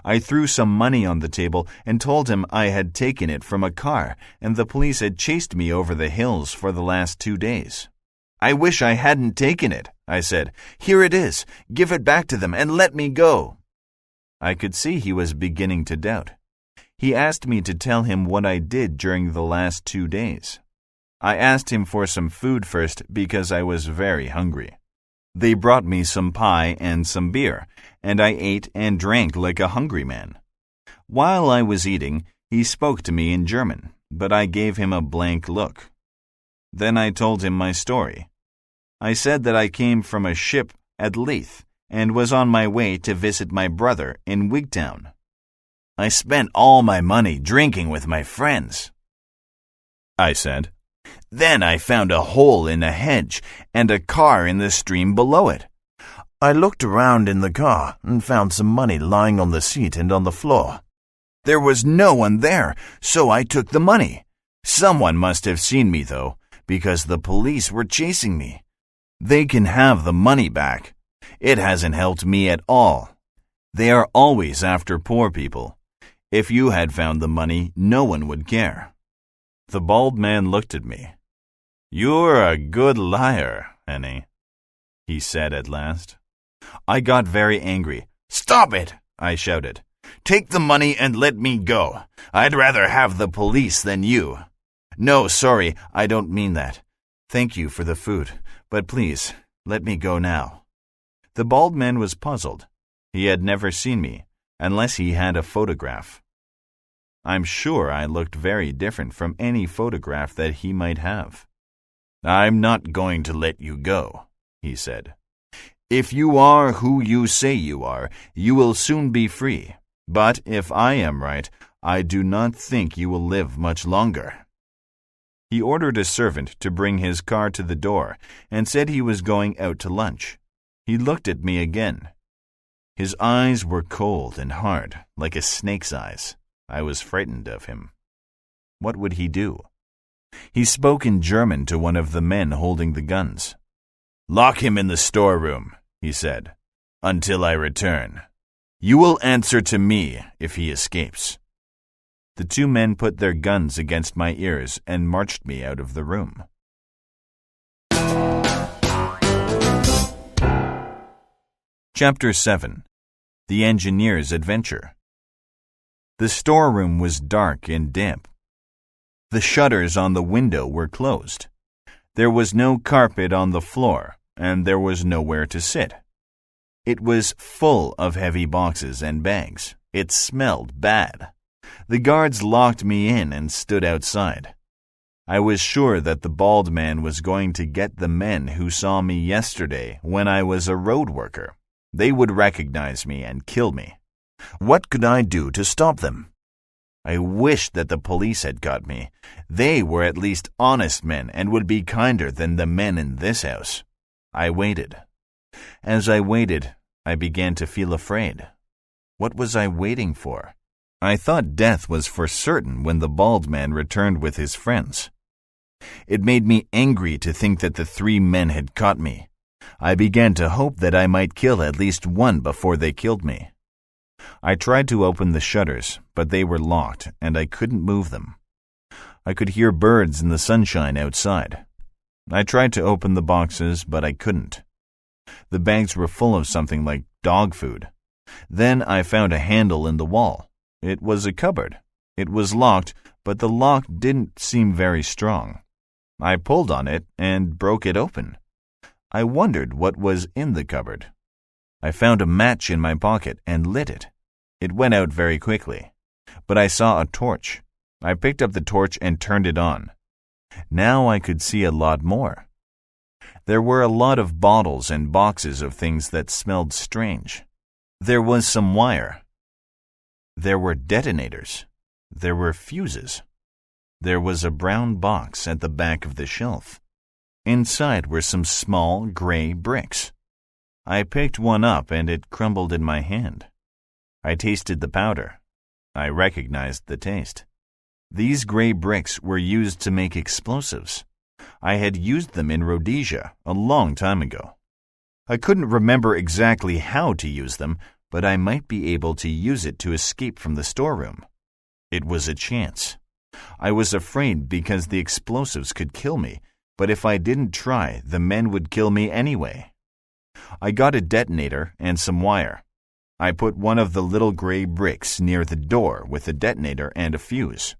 I threw some money on the table and told him I had taken it from a car and the police had chased me over the hills for the last 2 days. "I wish I hadn't taken it," I said. "Here it is. Give it back to them and let me go." I could see he was beginning to doubt. He asked me to tell him what I did during the last 2 days. I asked him for some food first because I was very hungry. They brought me some pie and some beer, and I ate and drank like a hungry man. While I was eating, he spoke to me in German, but I gave him a blank look. Then I told him my story. I said that I came from a ship at Leith and was on my way to visit my brother in Wigtown. "I spent all my money drinking with my friends," I said. "Then I found a hole in a hedge and a car in the stream below it. I looked around in the car and found some money lying on the seat and on the floor. There was no one there, so I took the money. Someone must have seen me, though, because the police were chasing me. They can have the money back. It hasn't helped me at all. They are always after poor people. If you had found the money, no one would care." The bald man looked at me. "You're a good liar, Henny," he said at last. I got very angry. "Stop it!" I shouted. "Take the money and let me go. I'd rather have the police than you." "No, sorry, I don't mean that. Thank you for the food, but please, let me go now." The bald man was puzzled. He had never seen me, unless he had a photograph. I'm sure I looked very different from any photograph that he might have. "I'm not going to let you go," he said. "If you are who you say you are, you will soon be free. But if I am right, I do not think you will live much longer." He ordered a servant to bring his car to the door and said he was going out to lunch. He looked at me again. His eyes were cold and hard, like a snake's eyes. I was frightened of him. What would he do? He spoke in German to one of the men holding the guns. "Lock him in the storeroom," he said, "until I return. You will answer to me if he escapes." The two men put their guns against my ears and marched me out of the room. Chapter 7. The Engineer's Adventure. The storeroom was dark and damp. The shutters on the window were closed. There was no carpet on the floor, and there was nowhere to sit. It was full of heavy boxes and bags. It smelled bad. The guards locked me in and stood outside. I was sure that the bald man was going to get the men who saw me yesterday when I was a road worker. They would recognize me and kill me. What could I do to stop them? I wished that the police had got me. They were at least honest men and would be kinder than the men in this house. I waited. As I waited, I began to feel afraid. What was I waiting for? I thought death was for certain when the bald man returned with his friends. It made me angry to think that the three men had caught me. I began to hope that I might kill at least one before they killed me. I tried to open the shutters, but they were locked, and I couldn't move them. I could hear birds in the sunshine outside. I tried to open the boxes, but I couldn't. The bags were full of something like dog food. Then I found a handle in the wall. It was a cupboard. It was locked, but the lock didn't seem very strong. I pulled on it and broke it open. I wondered what was in the cupboard. I found a match in my pocket and lit it. It went out very quickly, but I saw a torch. I picked up the torch and turned it on. Now I could see a lot more. There were a lot of bottles and boxes of things that smelled strange. There was some wire. There were detonators. There were fuses. There was a brown box at the back of the shelf. Inside were some small gray bricks. I picked one up and it crumbled in my hand. I tasted the powder. I recognized the taste. These gray bricks were used to make explosives. I had used them in Rhodesia a long time ago. I couldn't remember exactly how to use them, but I might be able to use it to escape from the storeroom. It was a chance. I was afraid because the explosives could kill me, but if I didn't try, the men would kill me anyway. I got a detonator and some wire. I put one of the little gray bricks near the door with a detonator and a fuse.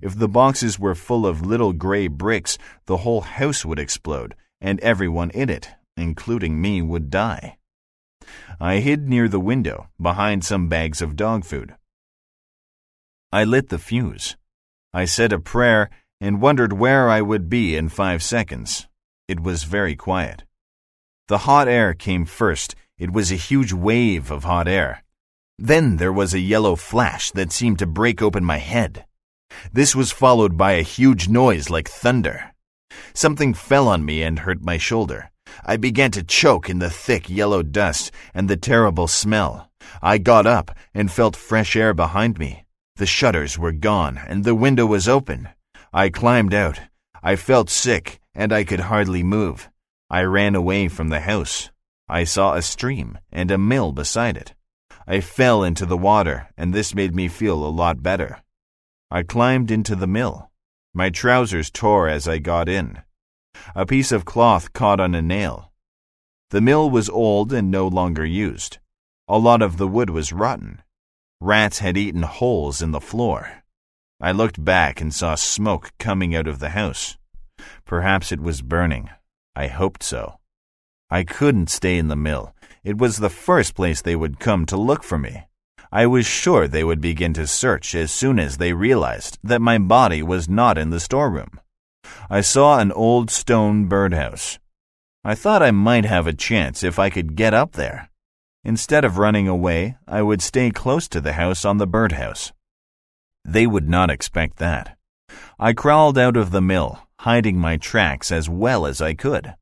If the boxes were full of little gray bricks, the whole house would explode, and everyone in it, including me, would die. I hid near the window, behind some bags of dog food. I lit the fuse. I said a prayer and wondered where I would be in 5 seconds. It was very quiet. The hot air came first. It was a huge wave of hot air. Then there was a yellow flash that seemed to break open my head. This was followed by a huge noise like thunder. Something fell on me and hurt my shoulder. I began to choke in the thick yellow dust and the terrible smell. I got up and felt fresh air behind me. The shutters were gone and the window was open. I climbed out. I felt sick and I could hardly move. I ran away from the house. I saw a stream and a mill beside it. I fell into the water and this made me feel a lot better. I climbed into the mill. My trousers tore as I got in. A piece of cloth caught on a nail. The mill was old and no longer used. A lot of the wood was rotten. Rats had eaten holes in the floor. I looked back and saw smoke coming out of the house. Perhaps it was burning. I hoped so. I couldn't stay in the mill. It was the first place they would come to look for me. I was sure they would begin to search as soon as they realized that my body was not in the storeroom. I saw an old stone birdhouse. I thought I might have a chance if I could get up there. Instead of running away, I would stay close to the house on the birdhouse. They would not expect that. I crawled out of the mill, hiding my tracks as well as I could.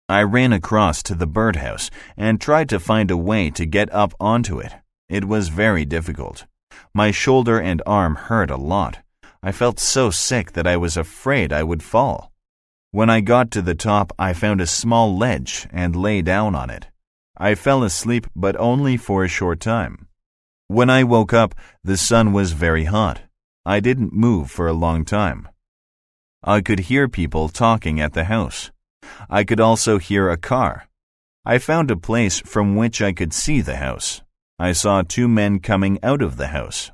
I ran across to the birdhouse and tried to find a way to get up onto it. It was very difficult. My shoulder and arm hurt a lot. I felt so sick that I was afraid I would fall. When I got to the top, I found a small ledge and lay down on it. I fell asleep, but only for a short time. When I woke up, the sun was very hot. I didn't move for a long time. I could hear people talking at the house. I could also hear a car. I found a place from which I could see the house. I saw two men coming out of the house.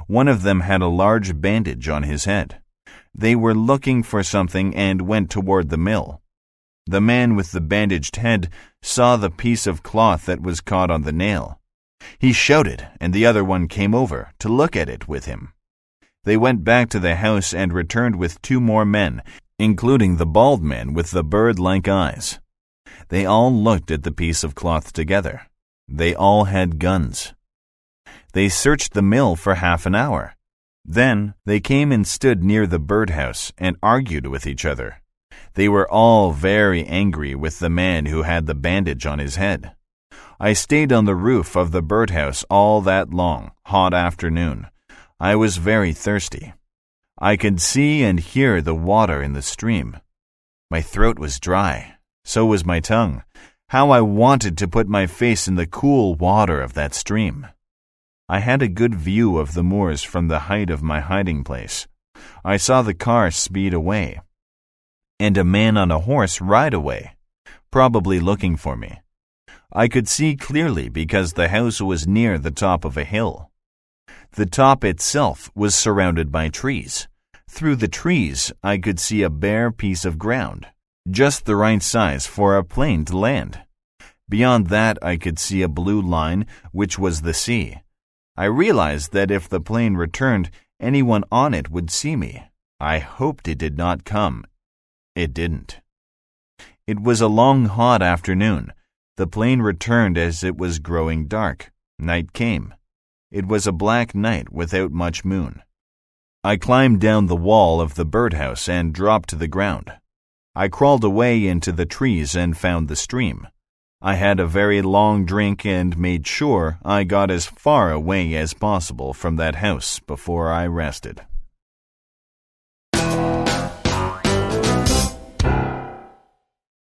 One of them had a large bandage on his head. They were looking for something and went toward the mill. The man with the bandaged head saw the piece of cloth that was caught on the nail. He shouted, and the other one came over to look at it with him. They went back to the house and returned with two more men, including the bald man with the bird-like eyes. They all looked at the piece of cloth together. They all had guns. They searched the mill for half an hour. Then they came and stood near the birdhouse and argued with each other. They were all very angry with the man who had the bandage on his head. I stayed on the roof of the birdhouse all that long, hot afternoon. I was very thirsty. I could see and hear the water in the stream. My throat was dry. So was my tongue. How I wanted to put my face in the cool water of that stream. I had a good view of the moors from the height of my hiding place. I saw the car speed away, and a man on a horse ride away, probably looking for me. I could see clearly because the house was near the top of a hill. The top itself was surrounded by trees. Through the trees, I could see a bare piece of ground, just the right size for a plane to land. Beyond that, I could see a blue line, which was the sea. I realized that if the plane returned, anyone on it would see me. I hoped it did not come. It didn't. It was a long, hot afternoon. The plane returned as it was growing dark. Night came. It was a black night without much moon. I climbed down the wall of the birdhouse and dropped to the ground. I crawled away into the trees and found the stream. I had a very long drink and made sure I got as far away as possible from that house before I rested.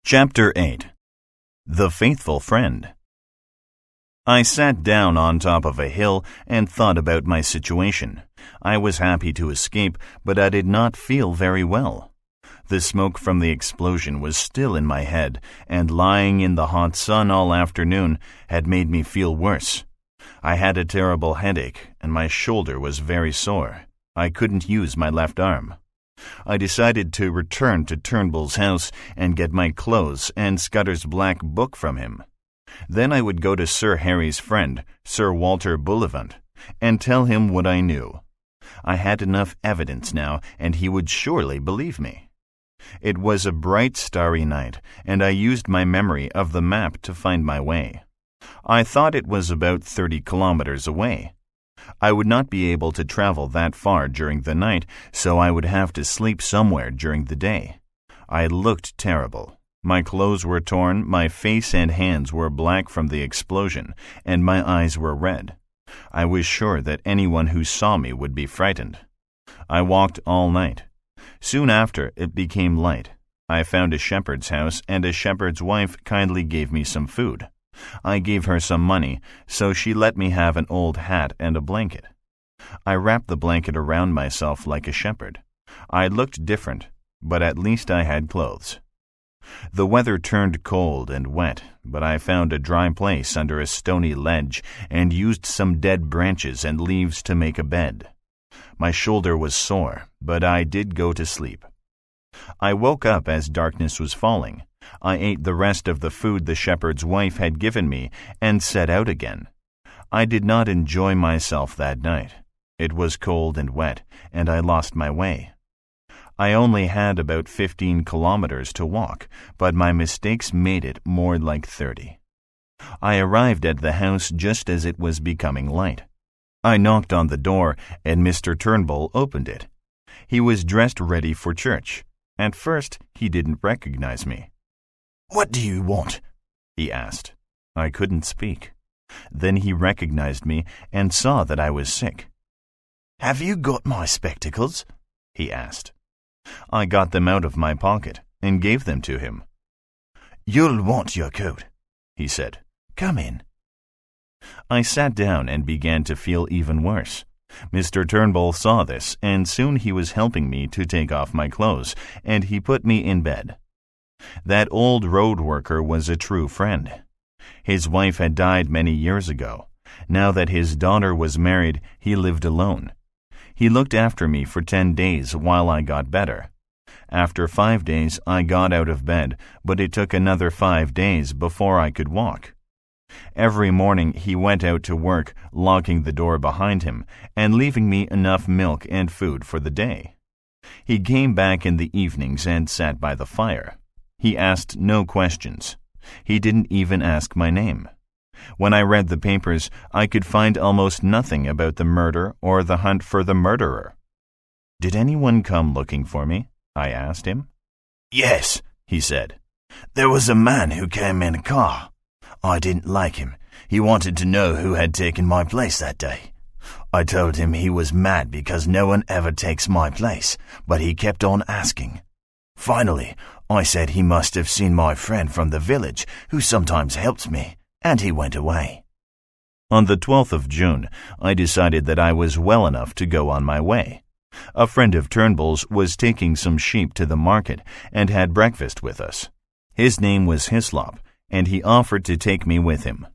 Chapter 8. The Faithful Friend. I sat down on top of a hill and thought about my situation. I was happy to escape, but I did not feel very well. The smoke from the explosion was still in my head, and lying in the hot sun all afternoon had made me feel worse. I had a terrible headache, and my shoulder was very sore. I couldn't use my left arm. I decided to return to Turnbull's house and get my clothes and Scudder's black book from him. Then I would go to Sir Harry's friend, Sir Walter Bullivant, and tell him what I knew. I had enough evidence now, and he would surely believe me. It was a bright, starry night, and I used my memory of the map to find my way. I thought it was about 30 kilometers away. I would not be able to travel that far during the night, so I would have to sleep somewhere during the day. I looked terrible. My clothes were torn, my face and hands were black from the explosion, and my eyes were red. I was sure that anyone who saw me would be frightened. I walked all night. Soon after, it became light. I found a shepherd's house, and a shepherd's wife kindly gave me some food. I gave her some money, so she let me have an old hat and a blanket. I wrapped the blanket around myself like a shepherd. I looked different, but at least I had clothes. The weather turned cold and wet, but I found a dry place under a stony ledge and used some dead branches and leaves to make a bed. My shoulder was sore, but I did go to sleep. I woke up as darkness was falling. I ate the rest of the food the shepherd's wife had given me and set out again. I did not enjoy myself that night. It was cold and wet, and I lost my way. I only had about 15 kilometers to walk, but my mistakes made it more like 30. I arrived at the house just as it was becoming light. I knocked on the door, and Mr. Turnbull opened it. He was dressed ready for church. At first, he didn't recognize me. "What do you want?" he asked. I couldn't speak. Then he recognized me and saw that I was sick. "Have you got my spectacles?" he asked. I got them out of my pocket and gave them to him. "You'll want your coat," he said. "Come in." I sat down and began to feel even worse. Mr. Turnbull saw this, and soon he was helping me to take off my clothes, and he put me in bed. That old road worker was a true friend. His wife had died many years ago. Now that his daughter was married, he lived alone. He looked after me for 10 days while I got better. After 5 days, I got out of bed, but it took another 5 days before I could walk. Every morning he went out to work, locking the door behind him and leaving me enough milk and food for the day. He came back in the evenings and sat by the fire. He asked no questions. He didn't even ask my name. When I read the papers, I could find almost nothing about the murder or the hunt for the murderer. "Did anyone come looking for me?" I asked him. "Yes," he said. "There was a man who came in a car. I didn't like him. He wanted to know who had taken my place that day. I told him he was mad because no one ever takes my place, but he kept on asking. Finally, I said he must have seen my friend from the village, who sometimes helps me, and he went away." On the 12th of June, I decided that I was well enough to go on my way. A friend of Turnbull's was taking some sheep to the market and had breakfast with us. His name was Hislop, and he offered to take me with him.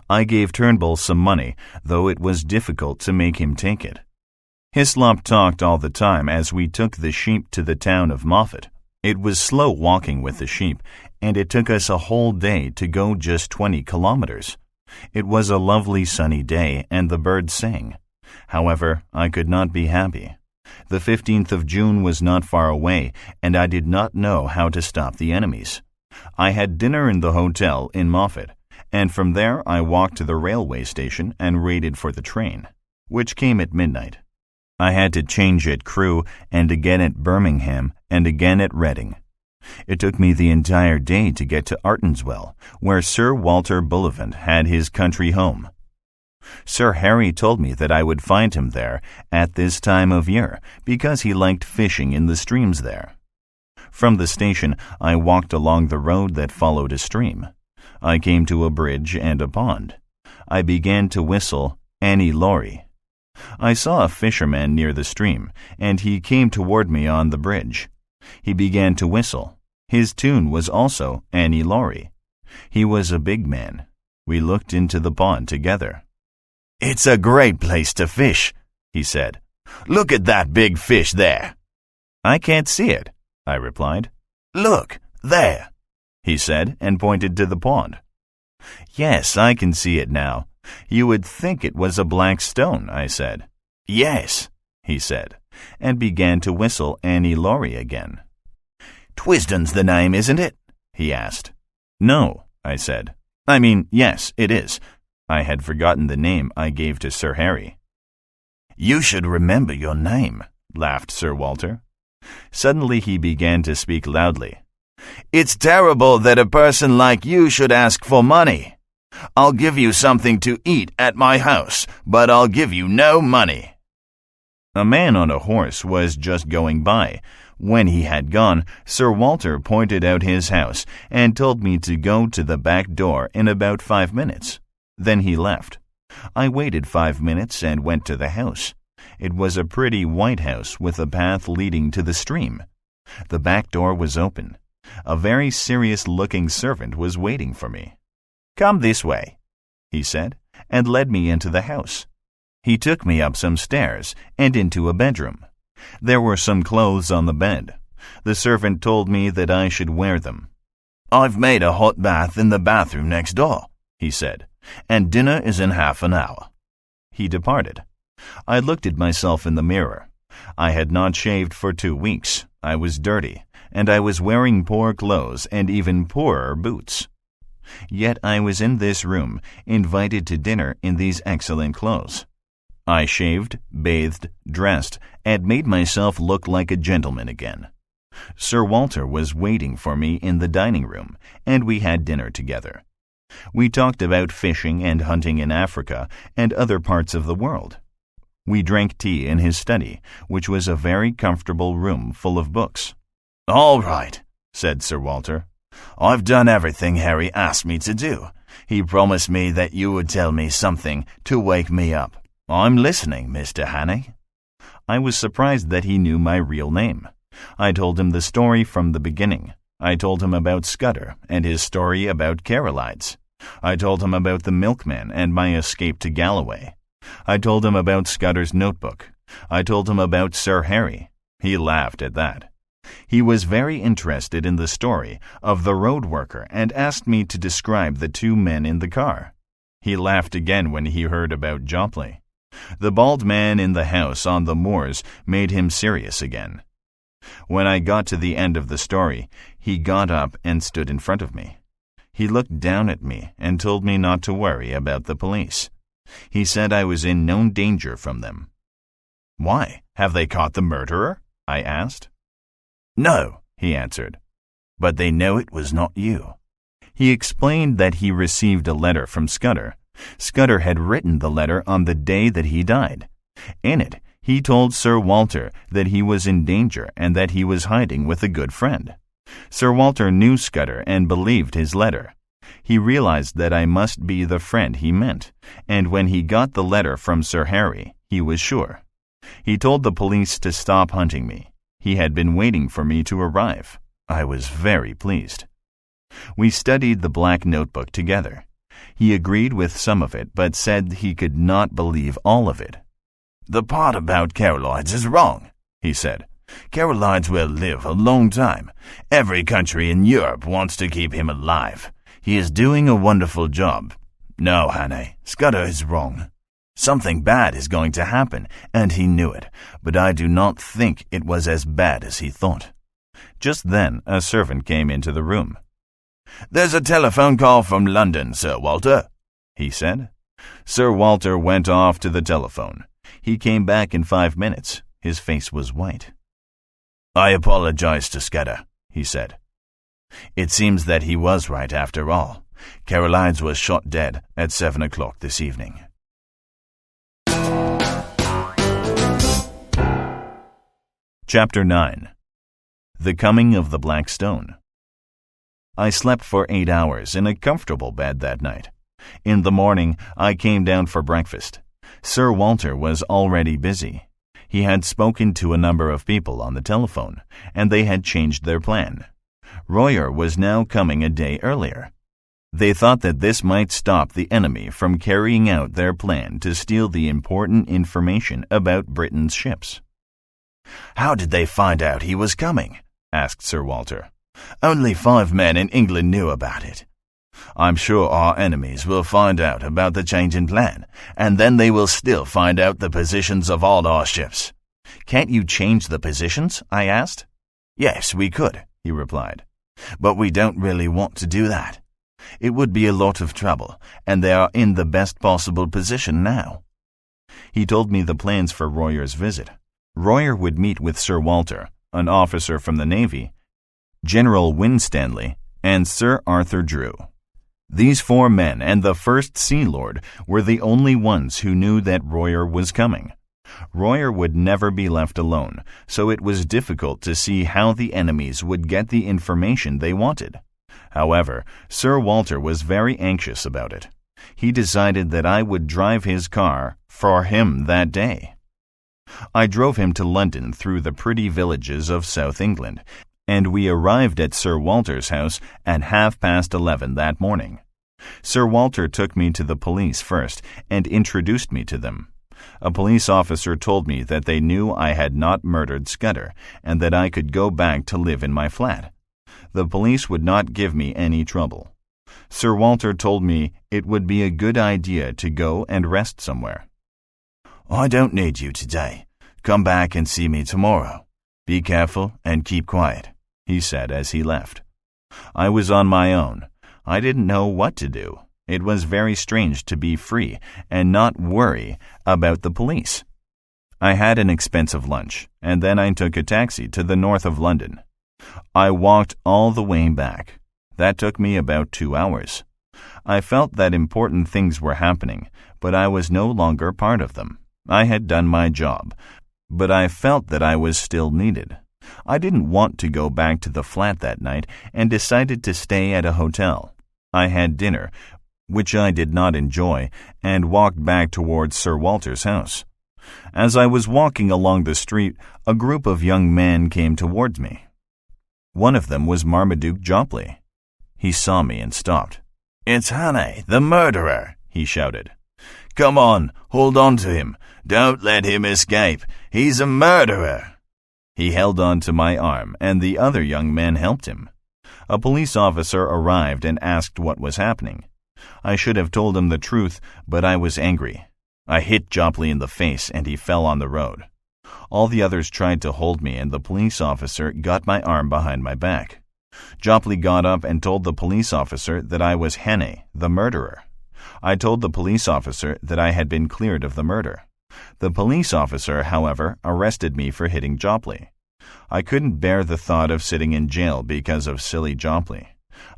I gave Turnbull some money, though it was difficult to make him take it. Hislop talked all the time as we took the sheep to the town of Moffat. It was slow walking with the sheep, and it took us a whole day to go just 20 kilometers. It was a lovely sunny day, and the birds sang. However, I could not be happy. The 15th of June was not far away, and I did not know how to stop the enemies. I had dinner in the hotel in Moffat, and from there I walked to the railway station and waited for the train, which came at midnight. I had to change at Crewe and again at Birmingham and again at Reading. It took me the entire day to get to Artonswell, where Sir Walter Bullivant had his country home. Sir Harry told me that I would find him there at this time of year because he liked fishing in the streams there. From the station, I walked along the road that followed a stream. I came to a bridge and a pond. I began to whistle Annie Laurie. I saw a fisherman near the stream, and he came toward me on the bridge. He began to whistle. His tune was also Annie Laurie. He was a big man. We looked into the pond together. "It's a great place to fish," he said. "Look at that big fish there." "I can't see it," I replied. "Look, there," he said, and pointed to the pond. "Yes, I can see it now. You would think it was a black stone," I said. "Yes," he said, and began to whistle Annie Laurie again. "Twisden's the name, isn't it?" he asked. "No," I said. "I mean, yes, it is." I had forgotten the name I gave to Sir Harry. "You should remember your name," laughed Sir Walter. Suddenly he began to speak loudly. "It's terrible that a person like you should ask for money. I'll give you something to eat at my house, but I'll give you no money." A man on a horse was just going by. When he had gone, Sir Walter pointed out his house and told me to go to the back door in about 5 minutes. Then he left. I waited 5 minutes and went to the house. It was a pretty white house with a path leading to the stream. The back door was open. A very serious-looking servant was waiting for me. "Come this way," he said, and led me into the house. He took me up some stairs and into a bedroom. There were some clothes on the bed. The servant told me that I should wear them. "I've made a hot bath in the bathroom next door," he said, "and dinner is in half an hour." He departed. I looked at myself in the mirror. I had not shaved for 2 weeks. I was dirty, and I was wearing poor clothes and even poorer boots. Yet I was in this room, invited to dinner in these excellent clothes. I shaved, bathed, dressed, and made myself look like a gentleman again. Sir Walter was waiting for me in the dining room, and we had dinner together. We talked about fishing and hunting in Africa and other parts of the world. We drank tea in his study, which was a very comfortable room full of books. "All right," said Sir Walter. "I've done everything Harry asked me to do. He promised me that you would tell me something to wake me up. I'm listening, Mr. Hannay. I was surprised that he knew my real name. I told him the story from the beginning. I told him about Scudder and his story about Carolides. I told him about the milkman and my escape to Galloway. I told him about Scudder's notebook. I told him about Sir Harry. He laughed at that. He was very interested in the story of the road worker and asked me to describe the two men in the car. He laughed again when he heard about Jopley. The bald man in the house on the moors made him serious again. When I got to the end of the story, he got up and stood in front of me. He looked down at me and told me not to worry about the police. He said I was in no danger from them. Why? Have they caught the murderer? I asked. No, he answered, but they know it was not you. He explained that he received a letter from Scudder. Scudder had written the letter on the day that he died. In it, he told Sir Walter that he was in danger and that he was hiding with a good friend. Sir Walter knew Scudder and believed his letter. He realized that I must be the friend he meant, and when he got the letter from Sir Harry, he was sure. He told the police to stop hunting me. He had been waiting for me to arrive. I was very pleased. We studied the black notebook together. He agreed with some of it, but said he could not believe all of it. The part about Carolides is wrong, he said. Carolides will live a long time. Every country in Europe wants to keep him alive. He is doing a wonderful job. No, Hannay, Scudder is wrong. Something bad is going to happen, and he knew it, but I do not think it was as bad as he thought. Just then, a servant came into the room. There's a telephone call from London, Sir Walter, he said. Sir Walter went off to the telephone. He came back in 5 minutes. His face was white. I apologize to Scudder, he said. It seems that he was right after all. Carolides was shot dead at 7 o'clock this evening. Chapter 9. The Coming of the Black Stone. I slept for 8 hours in a comfortable bed that night. In the morning, I came down for breakfast. Sir Walter was already busy. He had spoken to a number of people on the telephone, and they had changed their plan. Royer was now coming a day earlier. They thought that this might stop the enemy from carrying out their plan to steal the important information about Britain's ships. How did they find out he was coming? Asked Sir Walter. Only 5 men in England knew about it. I'm sure our enemies will find out about the change in plan, and then they will still find out the positions of all our ships. Can't you change the positions? I asked. Yes, we could, he replied. But we don't really want to do that. It would be a lot of trouble, and they are in the best possible position now. He told me the plans for Royer's visit. Royer would meet with Sir Walter, an officer from the Navy, General Winstanley, and Sir Arthur Drew. These 4 men and the First Sea Lord were the only ones who knew that Royer was coming. Royer would never be left alone, so it was difficult to see how the enemies would get the information they wanted. However, Sir Walter was very anxious about it. He decided that I would drive his car for him that day. I drove him to London through the pretty villages of South England, and we arrived at Sir Walter's house at 11:30 that morning. Sir Walter took me to the police first and introduced me to them. A police officer told me that they knew I had not murdered Scudder and that I could go back to live in my flat. The police would not give me any trouble. Sir Walter told me it would be a good idea to go and rest somewhere. I don't need you today. Come back and see me tomorrow. Be careful and keep quiet, he said as he left. I was on my own. I didn't know what to do. It was very strange to be free and not worry about the police. I had an expensive lunch, and then I took a taxi to the north of London. I walked all the way back. That took me about 2 hours. I felt that important things were happening, but I was no longer part of them. I had done my job, but I felt that I was still needed. I didn't want to go back to the flat that night and decided to stay at a hotel. I had dinner which I did not enjoy, and walked back towards Sir Walter's house. As I was walking along the street, a group of young men came towards me. One of them was Marmaduke Jopley. He saw me and stopped. "It's Hannay, the murderer," he shouted. "Come on, hold on to him. Don't let him escape. He's a murderer." He held on to my arm, and the other young men helped him. A police officer arrived and asked what was happening. I should have told him the truth, but I was angry. I hit Jopley in the face, and he fell on the road. All the others tried to hold me, and the police officer got my arm behind my back. Jopley got up and told the police officer that I was Hannay, the murderer. I told the police officer that I had been cleared of the murder. The police officer, however, arrested me for hitting Jopley. I couldn't bear the thought of sitting in jail because of silly Jopley.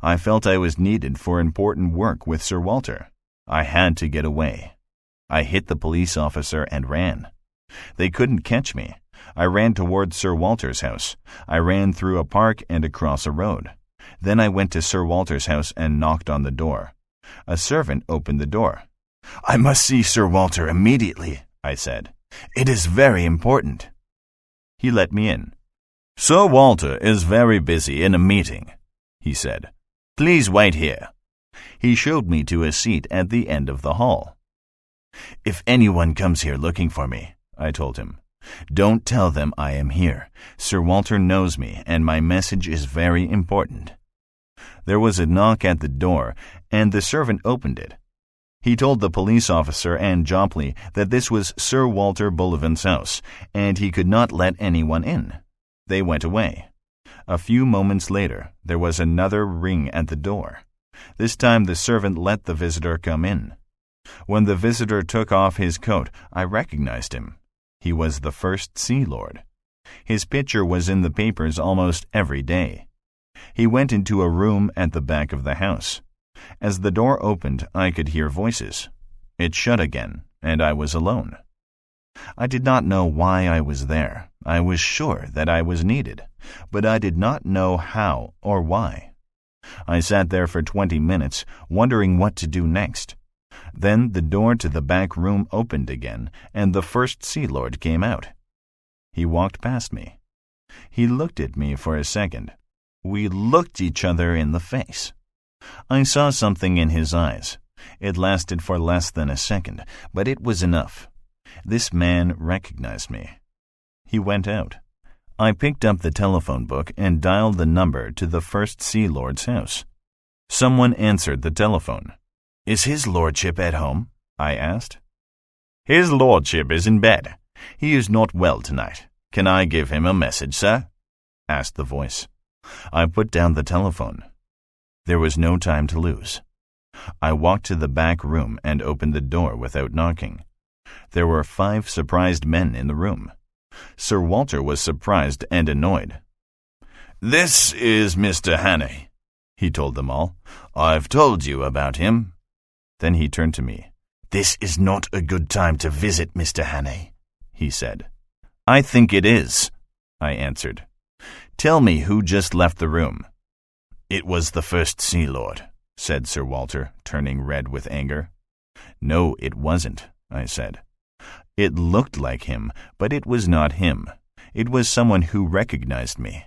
I felt I was needed for important work with Sir Walter. I had to get away. I hit the police officer and ran. They couldn't catch me. I ran towards Sir Walter's house. I ran through a park and across a road. Then I went to Sir Walter's house and knocked on the door. A servant opened the door. "I must see Sir Walter immediately," I said. "It is very important." He let me in. "Sir Walter is very busy in a meeting," he said. "Please wait here." He showed me to a seat at the end of the hall. "If anyone comes here looking for me," I told him, "don't tell them I am here. Sir Walter knows me, and my message is very important." There was a knock at the door, and the servant opened it. He told the police officer and Jopley that this was Sir Walter Bullivant's house, and he could not let anyone in. They went away. A few moments later, there was another ring at the door. This time the servant let the visitor come in. When the visitor took off his coat, I recognized him. He was the First Sea Lord. His picture was in the papers almost every day. He went into a room at the back of the house. As the door opened, I could hear voices. It shut again, and I was alone. I did not know why I was there. I was sure that I was needed, but I did not know how or why. I sat there for 20 minutes, wondering what to do next. Then the door to the back room opened again, and the First Sea Lord came out. He walked past me. He looked at me for a second. We looked each other in the face. I saw something in his eyes. It lasted for less than a second, but it was enough. This man recognized me. He went out. I picked up the telephone book and dialed the number to the First Sea Lord's house. Someone answered the telephone. "Is his lordship at home?" I asked. "His lordship is in bed. He is not well tonight. Can I give him a message, sir?" asked the voice. I put down the telephone. There was no time to lose. I walked to the back room and opened the door without knocking. There were 5 surprised men in the room. Sir Walter was surprised and annoyed. "This is Mr. Hannay," he told them all. "I've told you about him." Then he turned to me. "This is not a good time to visit Mr. Hannay," he said. "I think it is," I answered. "Tell me who just left the room." "It was the First Sea Lord," said Sir Walter, turning red with anger. "No, it wasn't," I said. It looked like him, but it was not him. It was someone who recognized me.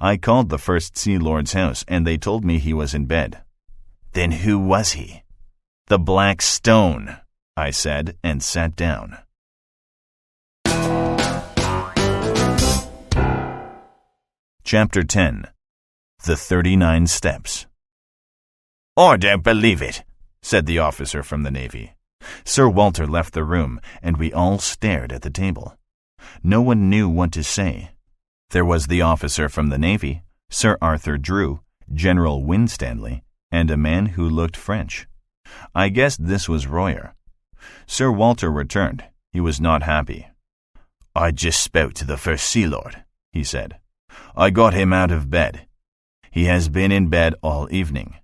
I called the First Sea Lord's house, and they told me he was in bed. "Then who was he?" "The Black Stone," I said, and sat down. Chapter 10. The 39 Steps. "I don't believe it," said the officer from the Navy. Sir Walter left the room, and we all stared at the table. No one knew what to say. There was the officer from the Navy, Sir Arthur Drew, General Winstanley, and a man who looked French. I guessed this was Royer. Sir Walter returned. He was not happy. "I just spoke to the First Sea Lord," he said. "I got him out of bed. He has been in bed all evening."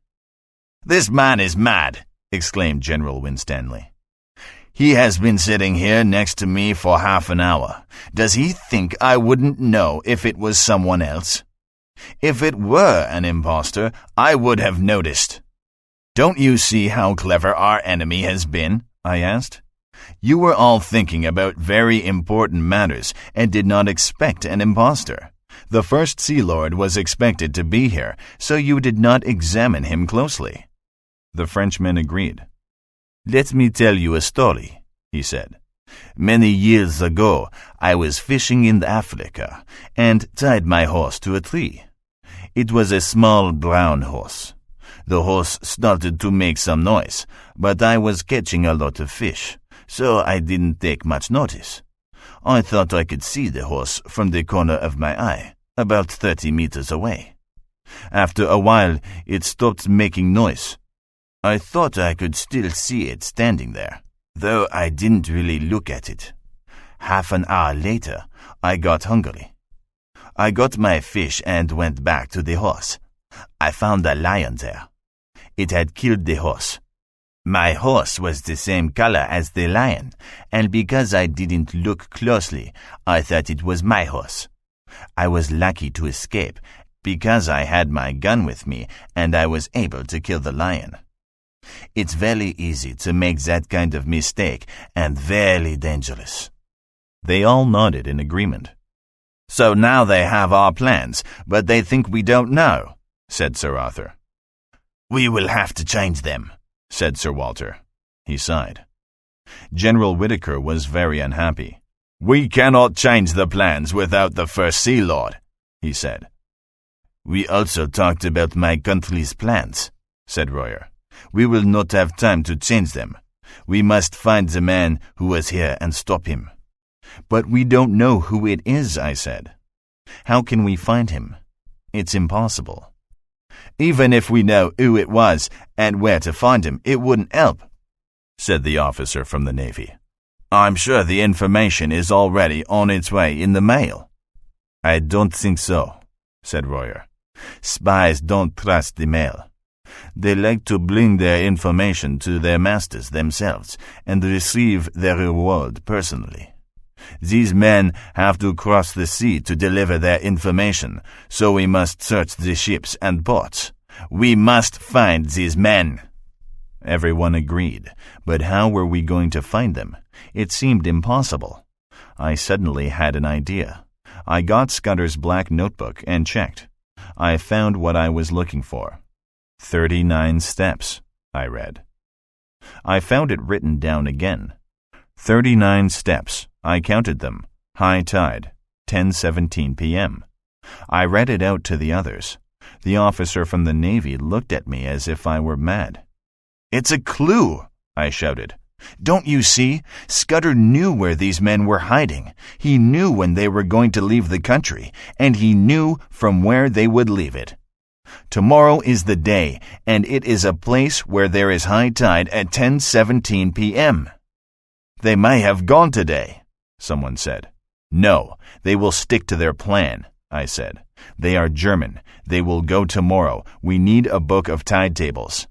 "This man is mad," exclaimed General Winstanley. "He has been sitting here next to me for half an hour. Does he think I wouldn't know if it was someone else? If it were an impostor, I would have noticed." "Don't you see how clever our enemy has been?" I asked. "You were all thinking about very important matters and did not expect an impostor. The first Sea Lord was expected to be here, so you did not examine him closely." The Frenchman agreed. "Let me tell you a story," he said. "Many years ago, I was fishing in Africa and tied my horse to a tree. It was a small brown horse. The horse started to make some noise, but I was catching a lot of fish, so I didn't take much notice. I thought I could see the horse from the corner of my eye, about 30 meters away. After a while, it stopped making noise. I thought I could still see it standing there, though I didn't really look at it. Half an hour later, I got hungry. I got my fish and went back to the horse. I found a lion there. It had killed the horse. My horse was the same color as the lion, and because I didn't look closely, I thought it was my horse. I was lucky to escape because I had my gun with me and I was able to kill the lion. It's very easy to make that kind of mistake and very dangerous." They all nodded in agreement. "So now they have our plans, but they think we don't know," said Sir Arthur. "We will have to change them," said Sir Walter. He sighed. General Whitaker was very unhappy. "We cannot change the plans without the first Sea Lord," he said. "We also talked about my country's plans," said Royer. "We will not have time to change them. We must find the man who was here and stop him." "But we don't know who it is," I said. "How can we find him? It's impossible." "Even if we know who it was and where to find him, it wouldn't help," said the officer from the Navy. "I'm sure the information is already on its way in the mail." "I don't think so," said Royer. "Spies don't trust the mail. They like to bring their information to their masters themselves and receive their reward personally. These men have to cross the sea to deliver their information, so we must search the ships and ports. We must find these men." Everyone agreed, but how were we going to find them? It seemed impossible. I suddenly had an idea. I got Scudder's black notebook and checked. I found what I was looking for. 39 steps, I read. I found it written down again. 39 steps. I counted them. High tide, 10:17 p.m. I read it out to the others. The officer from the Navy looked at me as if I were mad. "It's a clue," I shouted. "Don't you see? Scudder knew where these men were hiding. He knew when they were going to leave the country, and he knew from where they would leave it. Tomorrow is the day, and it is a place where there is high tide at 10:17 p.m. "They may have gone today," someone said. "No, they will stick to their plan," I said. "They are German. They will go tomorrow. We need a book of tide tables."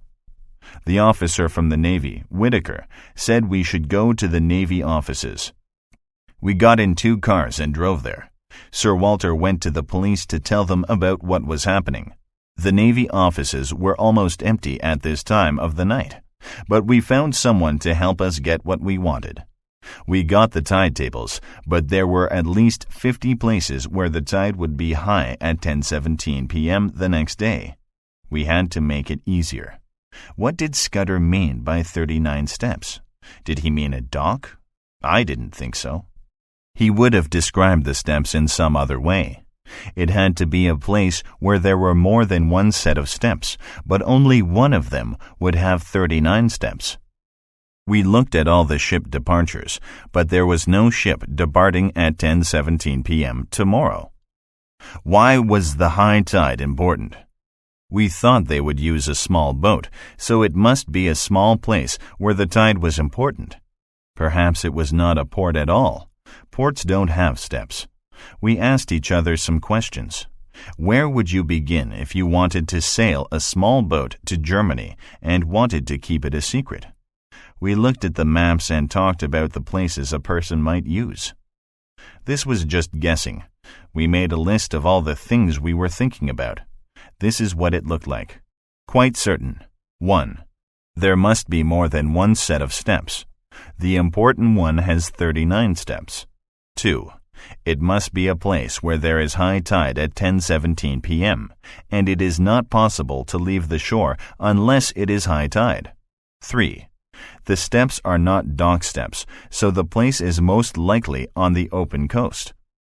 The officer from the Navy, Whitaker, said we should go to the Navy offices. We got in 2 cars and drove there. Sir Walter went to the police to tell them about what was happening. The Navy offices were almost empty at this time of the night, but we found someone to help us get what we wanted. We got the tide tables, but there were at least 50 places where the tide would be high at 10:17 p.m. the next day. We had to make it easier. What did Scudder mean by 39 steps? Did he mean a dock? I didn't think so. He would have described the steps in some other way. It had to be a place where there were more than one set of steps, but only one of them would have 39 steps. We looked at all the ship departures, but there was no ship departing at 10:17 p.m. tomorrow. Why was the high tide important? We thought they would use a small boat, so it must be a small place where the tide was important. Perhaps it was not a port at all. Ports don't have steps. We asked each other some questions. Where would you begin if you wanted to sail a small boat to Germany and wanted to keep it a secret? We looked at the maps and talked about the places a person might use. This was just guessing. We made a list of all the things we were thinking about. This is what it looked like. Quite certain. 1. There must be more than one set of steps. The important one has 39 steps. 2. It must be a place where there is high tide at 10:17 p.m., and it is not possible to leave the shore unless it is high tide. 3. The steps are not dock steps, so the place is most likely on the open coast.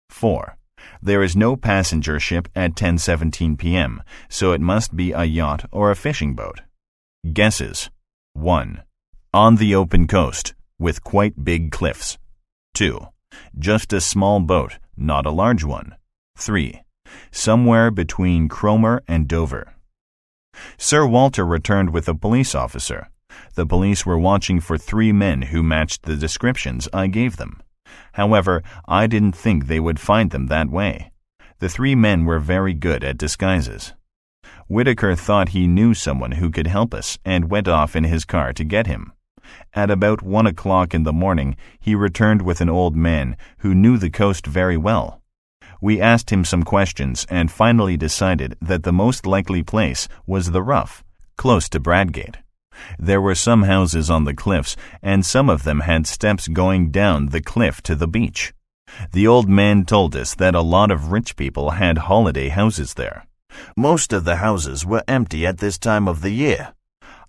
4. There is no passenger ship at 10:17 p.m., so it must be a yacht or a fishing boat. Guesses. 1. On the open coast, with quite big cliffs. 2. Just a small boat, not a large one. 3. Somewhere between Cromer and Dover. Sir Walter returned with a police officer. The police were watching for 3 men who matched the descriptions I gave them. However, I didn't think they would find them that way. The 3 men were very good at disguises. Whitaker thought he knew someone who could help us and went off in his car to get him. At about 1 o'clock in the morning, he returned with an old man who knew the coast very well. We asked him some questions and finally decided that the most likely place was the Rough, close to Bradgate. There were some houses on the cliffs, and some of them had steps going down the cliff to the beach. The old man told us that a lot of rich people had holiday houses there. Most of the houses were empty at this time of the year.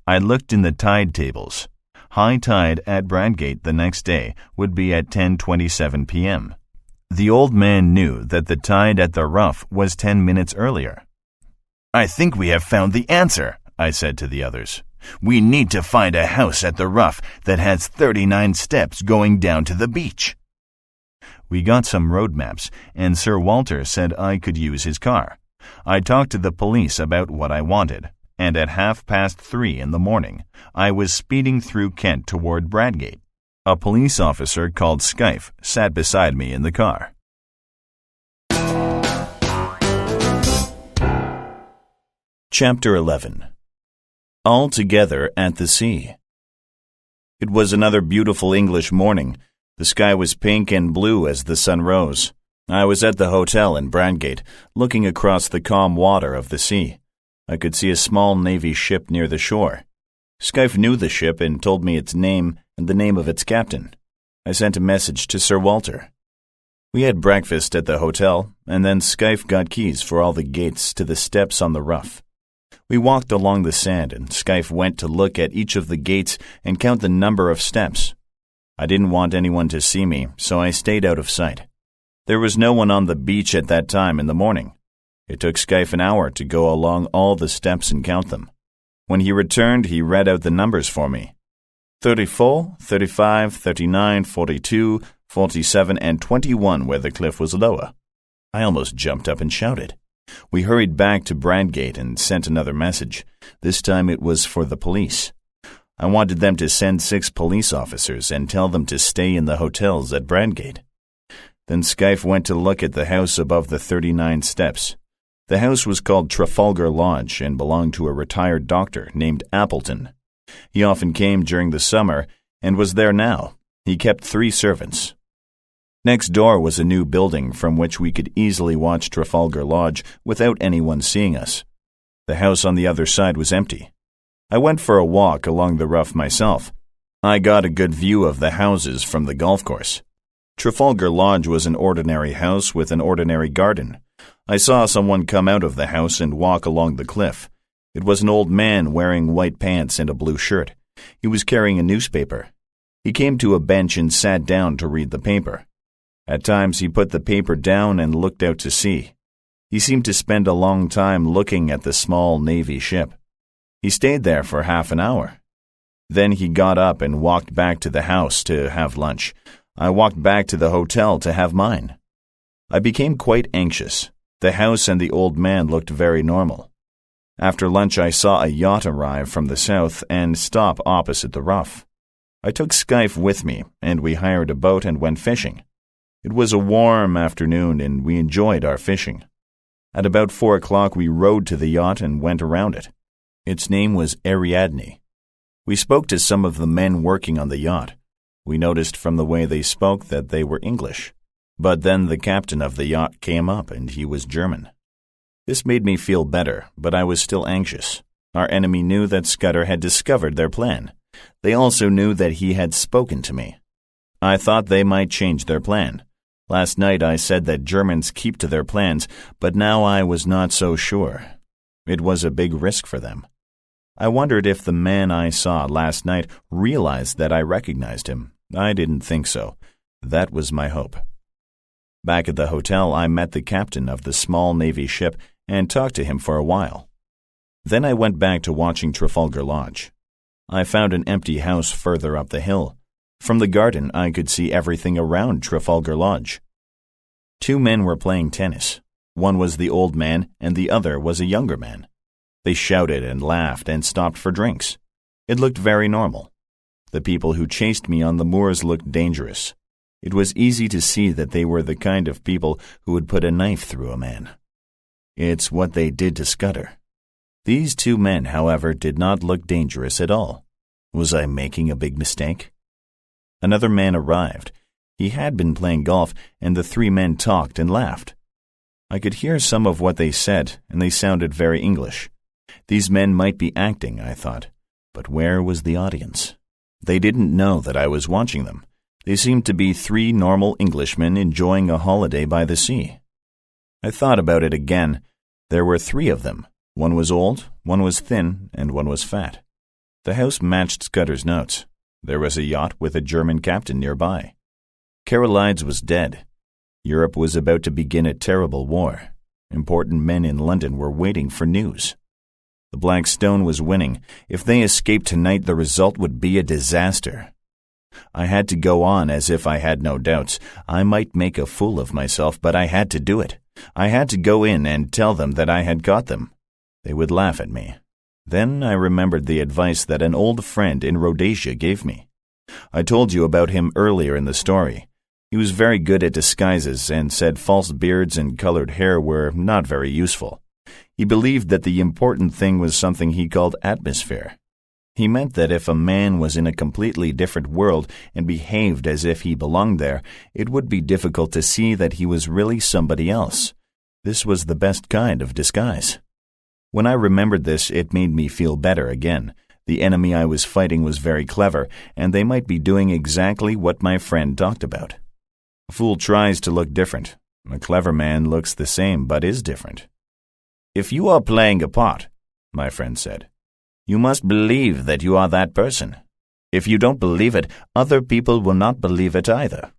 I looked in the tide tables. High tide at Bradgate the next day would be at 10:27 p.m. The old man knew that the tide at the Rough was 10 minutes earlier. "I think we have found the answer," I said to the others. "We need to find a house at the Rough that has 39 steps going down to the beach." We got some road maps, and Sir Walter said I could use his car. I talked to the police about what I wanted, and at 3:30 in the morning, I was speeding through Kent toward Bradgate. A police officer called Skyfe sat beside me in the car. Chapter 11. All Together at the Sea. It was another beautiful English morning. The sky was pink and blue as the sun rose. I was at the hotel in Bradgate, looking across the calm water of the sea. I could see a small Navy ship near the shore. Skyfe knew the ship and told me its name and the name of its captain. I sent a message to Sir Walter. We had breakfast at the hotel, and then Skyfe got keys for all the gates to the steps on the Rough. We walked along the sand, and Skyfe went to look at each of the gates and count the number of steps. I didn't want anyone to see me, so I stayed out of sight. There was no one on the beach at that time in the morning. It took Skyfe an hour to go along all the steps and count them. When he returned, he read out the numbers for me. 34, 35, 39, 42, 47, and 21 where the cliff was lower. I almost jumped up and shouted. We hurried back to Bradgate and sent another message. This time it was for the police. I wanted them to send 6 police officers and tell them to stay in the hotels at Bradgate. Then Skyfe went to look at the house above the 39 steps. The house was called Trafalgar Lodge and belonged to a retired doctor named Appleton. He often came during the summer and was there now. He kept 3 servants. Next door was a new building from which we could easily watch Trafalgar Lodge without anyone seeing us. The house on the other side was empty. I went for a walk along the Rough myself. I got a good view of the houses from the golf course. Trafalgar Lodge was an ordinary house with an ordinary garden. I saw someone come out of the house and walk along the cliff. It was an old man wearing white pants and a blue shirt. He was carrying a newspaper. He came to a bench and sat down to read the paper. At times he put the paper down and looked out to sea. He seemed to spend a long time looking at the small Navy ship. He stayed there for half an hour. Then he got up and walked back to the house to have lunch. I walked back to the hotel to have mine. I became quite anxious. The house and the old man looked very normal. After lunch I saw a yacht arrive from the south and stop opposite the Rough. I took Skyfe with me, and we hired a boat and went fishing. It was a warm afternoon, and we enjoyed our fishing. At about 4 o'clock we rowed to the yacht and went around it. Its name was Ariadne. We spoke to some of the men working on the yacht. We noticed from the way they spoke that they were English. But then the captain of the yacht came up, and he was German. This made me feel better, but I was still anxious. Our enemy knew that Scudder had discovered their plan. They also knew that he had spoken to me. I thought they might change their plan. Last night I said that Germans keep to their plans, but now I was not so sure. It was a big risk for them. I wondered if the man I saw last night realized that I recognized him. I didn't think so. That was my hope. Back at the hotel, I met the captain of the small Navy ship and talked to him for a while. Then I went back to watching Trafalgar Lodge. I found an empty house further up the hill. From the garden, I could see everything around Trafalgar Lodge. 2 men were playing tennis. One was the old man, and the other was a younger man. They shouted and laughed and stopped for drinks. It looked very normal. The people who chased me on the moors looked dangerous. It was easy to see that they were the kind of people who would put a knife through a man. It's what they did to Scudder. These 2 men, however, did not look dangerous at all. Was I making a big mistake? Another man arrived. He had been playing golf, and the 3 men talked and laughed. I could hear some of what they said, and they sounded very English. These men might be acting, I thought, but where was the audience? They didn't know that I was watching them. They seemed to be 3 normal Englishmen enjoying a holiday by the sea. I thought about it again. There were 3 of them. One was old, one was thin, and one was fat. The house matched Scudder's notes. There was a yacht with a German captain nearby. Carolides was dead. Europe was about to begin a terrible war. Important men in London were waiting for news. The Black Stone was winning. If they escaped tonight, the result would be a disaster. I had to go on as if I had no doubts. I might make a fool of myself, but I had to do it. I had to go in and tell them that I had got them. They would laugh at me. Then I remembered the advice that an old friend in Rhodesia gave me. I told you about him earlier in the story. He was very good at disguises and said false beards and colored hair were not very useful. He believed that the important thing was something he called atmosphere. He meant that if a man was in a completely different world and behaved as if he belonged there, it would be difficult to see that he was really somebody else. This was the best kind of disguise. When I remembered this, it made me feel better again. The enemy I was fighting was very clever, and they might be doing exactly what my friend talked about. A fool tries to look different. A clever man looks the same but is different. If you are playing a part, my friend said, you must believe that you are that person. If you don't believe it, other people will not believe it either.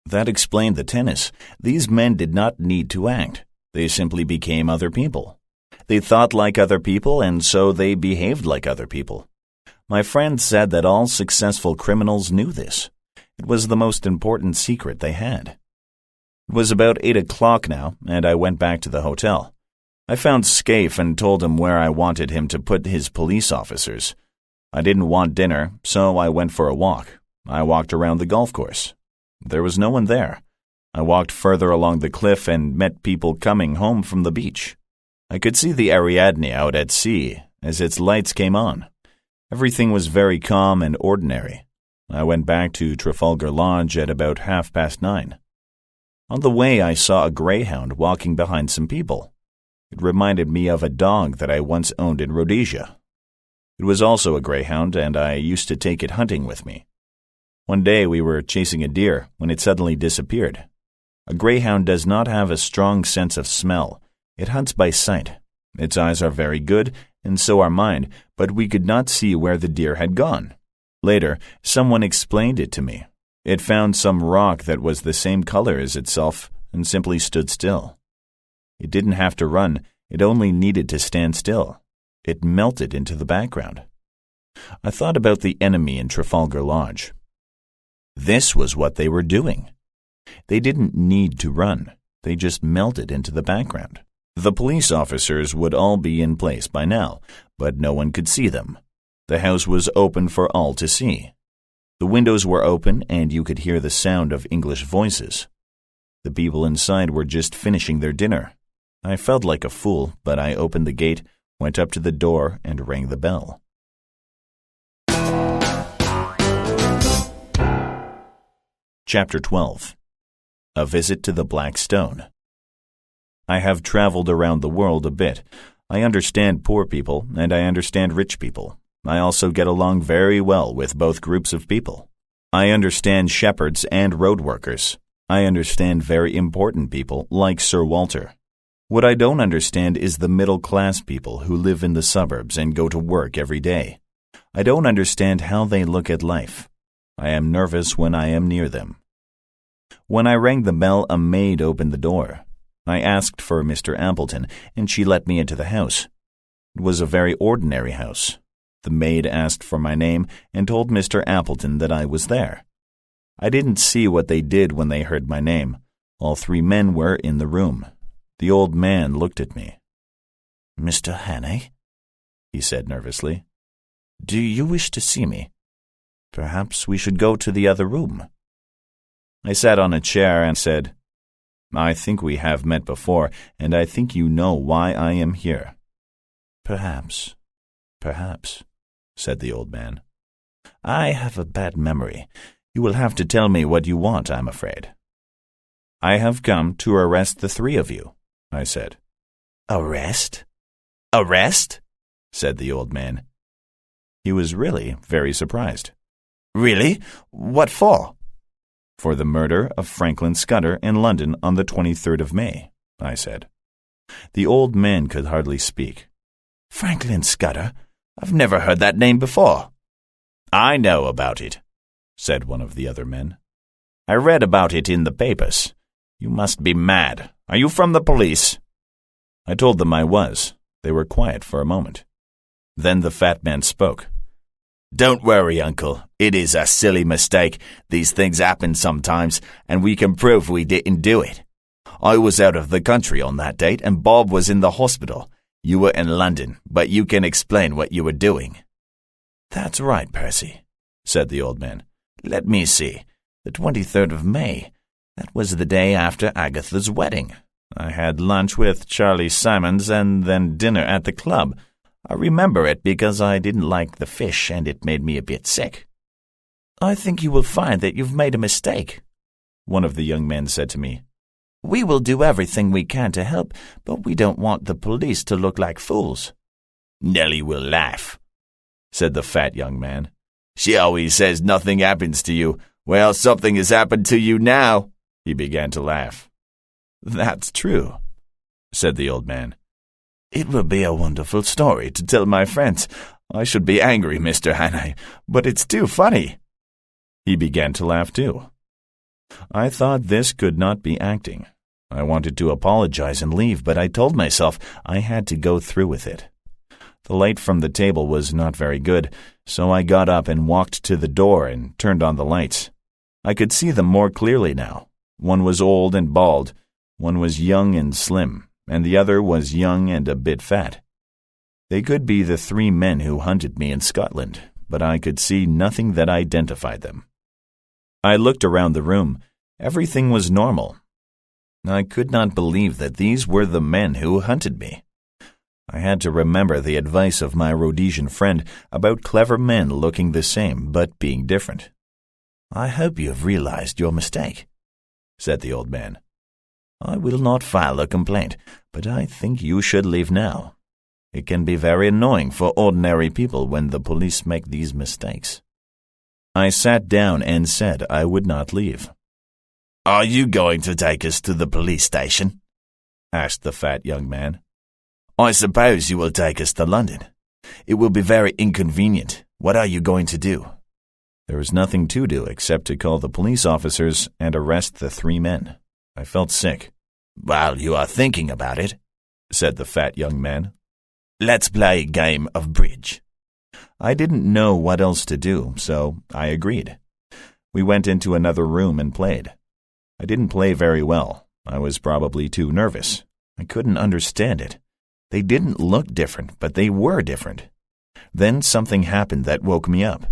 That explained the tennis. These men did not need to act. They simply became other people. They thought like other people, and so they behaved like other people. My friend said that all successful criminals knew this. It was the most important secret they had. It was about 8 o'clock now, and I went back to the hotel. I found Scaife and told him where I wanted him to put his police officers. I didn't want dinner, so I went for a walk. I walked around the golf course. There was no one there. I walked further along the cliff and met people coming home from the beach. I could see the Ariadne out at sea as its lights came on. Everything was very calm and ordinary. I went back to Trafalgar Lodge at about 9:30. On the way, I saw a greyhound walking behind some people. It reminded me of a dog that I once owned in Rhodesia. It was also a greyhound, and I used to take it hunting with me. One day we were chasing a deer when it suddenly disappeared. A greyhound does not have a strong sense of smell. It hunts by sight. Its eyes are very good, and so are mine, but we could not see where the deer had gone. Later, someone explained it to me. It found some rock that was the same color as itself and simply stood still. It didn't have to run. It only needed to stand still. It melted into the background. I thought about the enemy in Trafalgar Lodge. This was what they were doing. They didn't need to run. They just melted into the background. The police officers would all be in place by now, but no one could see them. The house was open for all to see. The windows were open, and you could hear the sound of English voices. The people inside were just finishing their dinner. I felt like a fool, but I opened the gate, went up to the door, and rang the bell. Chapter 12. A Visit to the Black Stone. I have traveled around the world a bit. I understand poor people and I understand rich people. I also get along very well with both groups of people. I understand shepherds and road workers. I understand very important people like Sir Walter. What I don't understand is the middle-class people who live in the suburbs and go to work every day. I don't understand how they look at life. I am nervous when I am near them. When I rang the bell, a maid opened the door. I asked for Mr. Appleton, and she let me into the house. It was a very ordinary house. The maid asked for my name and told Mr. Appleton that I was there. I didn't see what they did when they heard my name. All three men were in the room. The old man looked at me. "Mr. Hannay," he said nervously, "do you wish to see me? Perhaps we should go to the other room." I sat on a chair and said, "I think we have met before, and I think you know why I am here." "Perhaps, said the old man. "I have a bad memory. You will have to tell me what you want, I'm afraid." "I have come to arrest the three of you," I said. "Arrest? Arrest?" said the old man. He was really very surprised. "Really? What for?" "For the murder of Franklin Scudder in London on the 23rd of May, I said. The old man could hardly speak. "Franklin Scudder? I've never heard that name before." "I know about it," said one of the other men. "I read about it in the papers. You must be mad. Are you from the police?" I told them I was. They were quiet for a moment. Then the fat man spoke. "Don't worry, Uncle. It is a silly mistake. These things happen sometimes, and we can prove we didn't do it. I was out of the country on that date, and Bob was in the hospital. You were in London, but you can explain what you were doing." "That's right, Percy," said the old man. "Let me see. The 23rd of May. That was the day after Agatha's wedding. I had lunch with Charlie Simons and then dinner at the club. I remember it because I didn't like the fish and it made me a bit sick." "I think you will find that you've made a mistake," one of the young men said to me. "We will do everything we can to help, but we don't want the police to look like fools." "Nellie will laugh," said the fat young man. "She always says nothing happens to you. Well, something has happened to you now." He began to laugh. "That's true," said the old man. "It will be a wonderful story to tell my friends. I should be angry, Mr. Hannay, but it's too funny." He began to laugh too. I thought this could not be acting. I wanted to apologize and leave, but I told myself I had to go through with it. The light from the table was not very good, so I got up and walked to the door and turned on the lights. I could see them more clearly now. One was old and bald, one was young and slim, and the other was young and a bit fat. They could be the three men who hunted me in Scotland, but I could see nothing that identified them. I looked around the room. Everything was normal. I could not believe that these were the men who hunted me. I had to remember the advice of my Rhodesian friend about clever men looking the same but being different. "I hope you have realized your mistake," said the old man. "I will not file a complaint, but I think you should leave now. It can be very annoying for ordinary people when the police make these mistakes." I sat down and said I would not leave. "Are you going to take us to the police station?" asked the fat young man. "I suppose you will take us to London. It will be very inconvenient. What are you going to do?" There was nothing to do except to call the police officers and arrest the three men. I felt sick. "Well, you are thinking about it," said the fat young man. "Let's play a game of bridge." I didn't know what else to do, so I agreed. We went into another room and played. I didn't play very well. I was probably too nervous. I couldn't understand it. They didn't look different, but they were different. Then something happened that woke me up.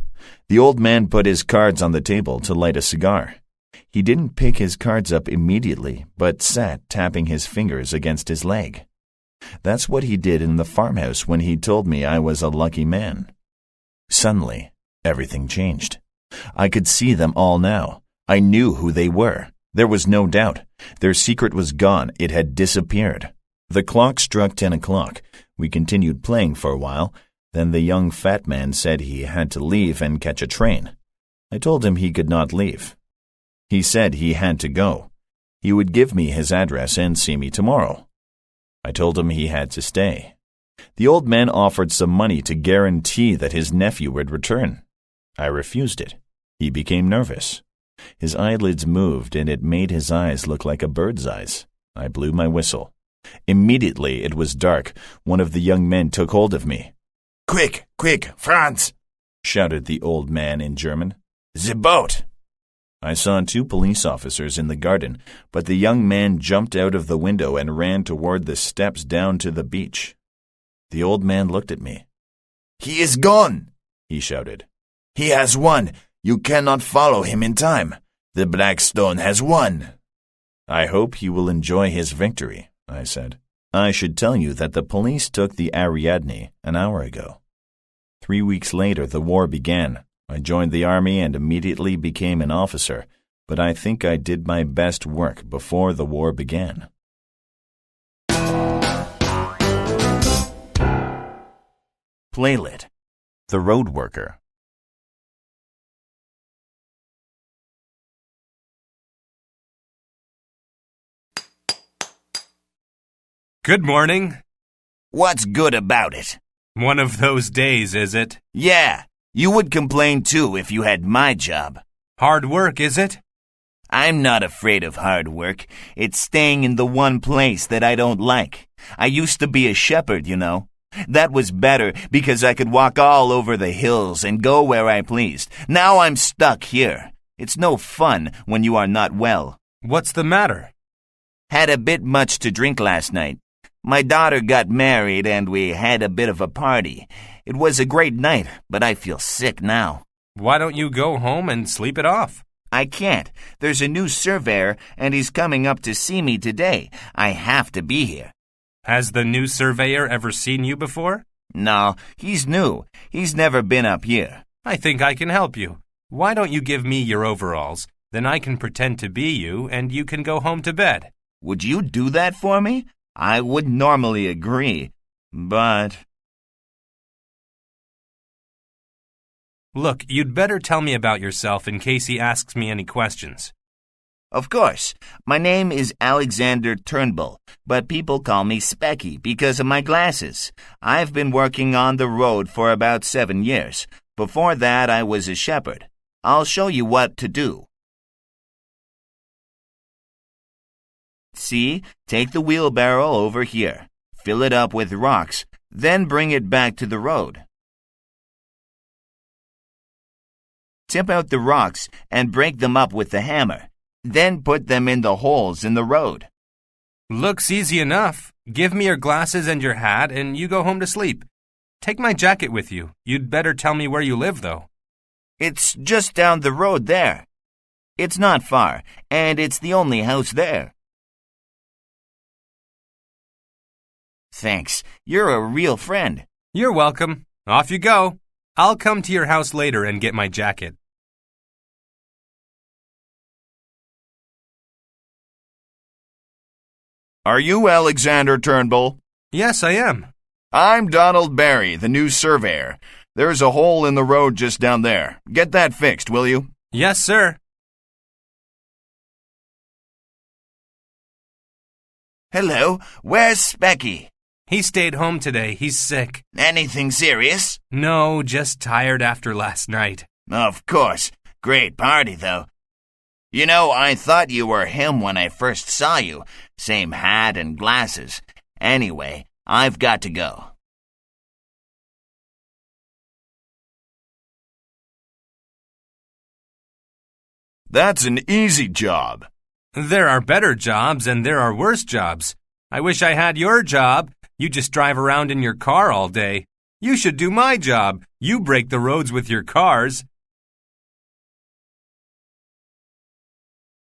The old man put his cards on the table to light a cigar. He didn't pick his cards up immediately, but sat tapping his fingers against his leg. That's what he did in the farmhouse when he told me I was a lucky man. Suddenly, everything changed. I could see them all now. I knew who they were. There was no doubt. Their secret was gone. It had disappeared. The clock struck 10 o'clock. We continued playing for a while. Then the young fat man said he had to leave and catch a train. I told him he could not leave. He said he had to go. He would give me his address and see me tomorrow. I told him he had to stay. The old man offered some money to guarantee that his nephew would return. I refused it. He became nervous. His eyelids moved, and it made his eyes look like a bird's eyes. I blew my whistle. Immediately it was dark. One of the young men took hold of me. Quick, quick, Franz! Shouted the old man in German. The boat! I saw 2 police officers in the garden, but the young man jumped out of the window and ran toward the steps down to the beach. The old man looked at me. He is gone, he shouted. He has won. You cannot follow him in time. The Black Stone has won. I hope he will enjoy his victory, I said. I should tell you that the police took the Ariadne an hour ago. 3 weeks later, the war began. I joined the army and immediately became an officer, but I think I did my best work before the war began. Playlet, the road worker. Good morning. What's good about it? One of those days, is it? Yeah, you would complain too if you had my job. Hard work, is it? I'm not afraid of hard work. It's staying in the one place that I don't like. I used to be a shepherd, you know. That was better because I could walk all over the hills and go where I pleased. Now I'm stuck here. It's no fun when you are not well. What's the matter? Had a bit much to drink last night. My daughter got married and we had a bit of a party. It was a great night, but I feel sick now. Why don't you go home and sleep it off? I can't. There's a new surveyor and he's coming up to see me today. I have to be here. Has the new surveyor ever seen you before? No, he's new. He's never been up here. I think I can help you. Why don't you give me your overalls? Then I can pretend to be you and you can go home to bed. Would you do that for me? I would normally agree, but... Look, you'd better tell me about yourself in case he asks me any questions. Of course. My name is Alexander Turnbull, but people call me Specky because of my glasses. I've been working on the road for about 7 years. Before that, I was a shepherd. I'll show you what to do. See, take the wheelbarrow over here. Fill it up with rocks, then bring it back to the road. Tip out the rocks and break them up with the hammer. Then put them in the holes in the road. Looks easy enough. Give me your glasses and your hat and you go home to sleep. Take my jacket with you. You'd better tell me where you live, though. It's just down the road there. It's not far, and it's the only house there. Thanks. You're a real friend. You're welcome. Off you go. I'll come to your house later and get my jacket. Are you Alexander Turnbull? Yes, I am. I'm Donald Barry, the new surveyor. There's a hole in the road just down there. Get that fixed, will you? Yes, sir. Hello, where's Specky? He stayed home today. He's sick. Anything serious? No, just tired after last night. Of course. Great party, though. You know, I thought you were him when I first saw you. Same hat and glasses. Anyway, I've got to go. That's an easy job. There are better jobs and there are worse jobs. I wish I had your job. You just drive around in your car all day. You should do my job. You break the roads with your cars.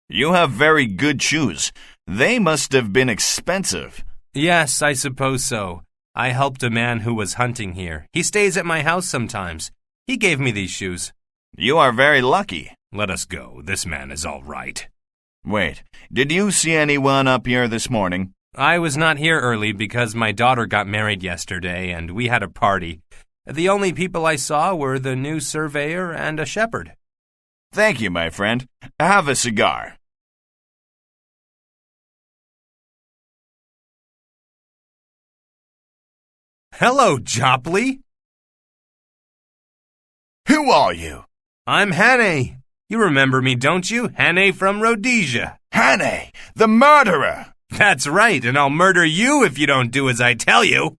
You have very good shoes. They must have been expensive. Yes, I suppose so. I helped a man who was hunting here. He stays at my house sometimes. He gave me these shoes. You are very lucky. Let us go. This man is all right. Wait, did you see anyone up here this morning? I was not here early because my daughter got married yesterday and we had a party. The only people I saw were the new surveyor and a shepherd. Thank you, my friend. Have a cigar. Hello, Jopley. Who are you? I'm Hannay. You remember me, don't you? Hannay from Rhodesia. Hannay, the murderer. That's right, and I'll murder you if you don't do as I tell you.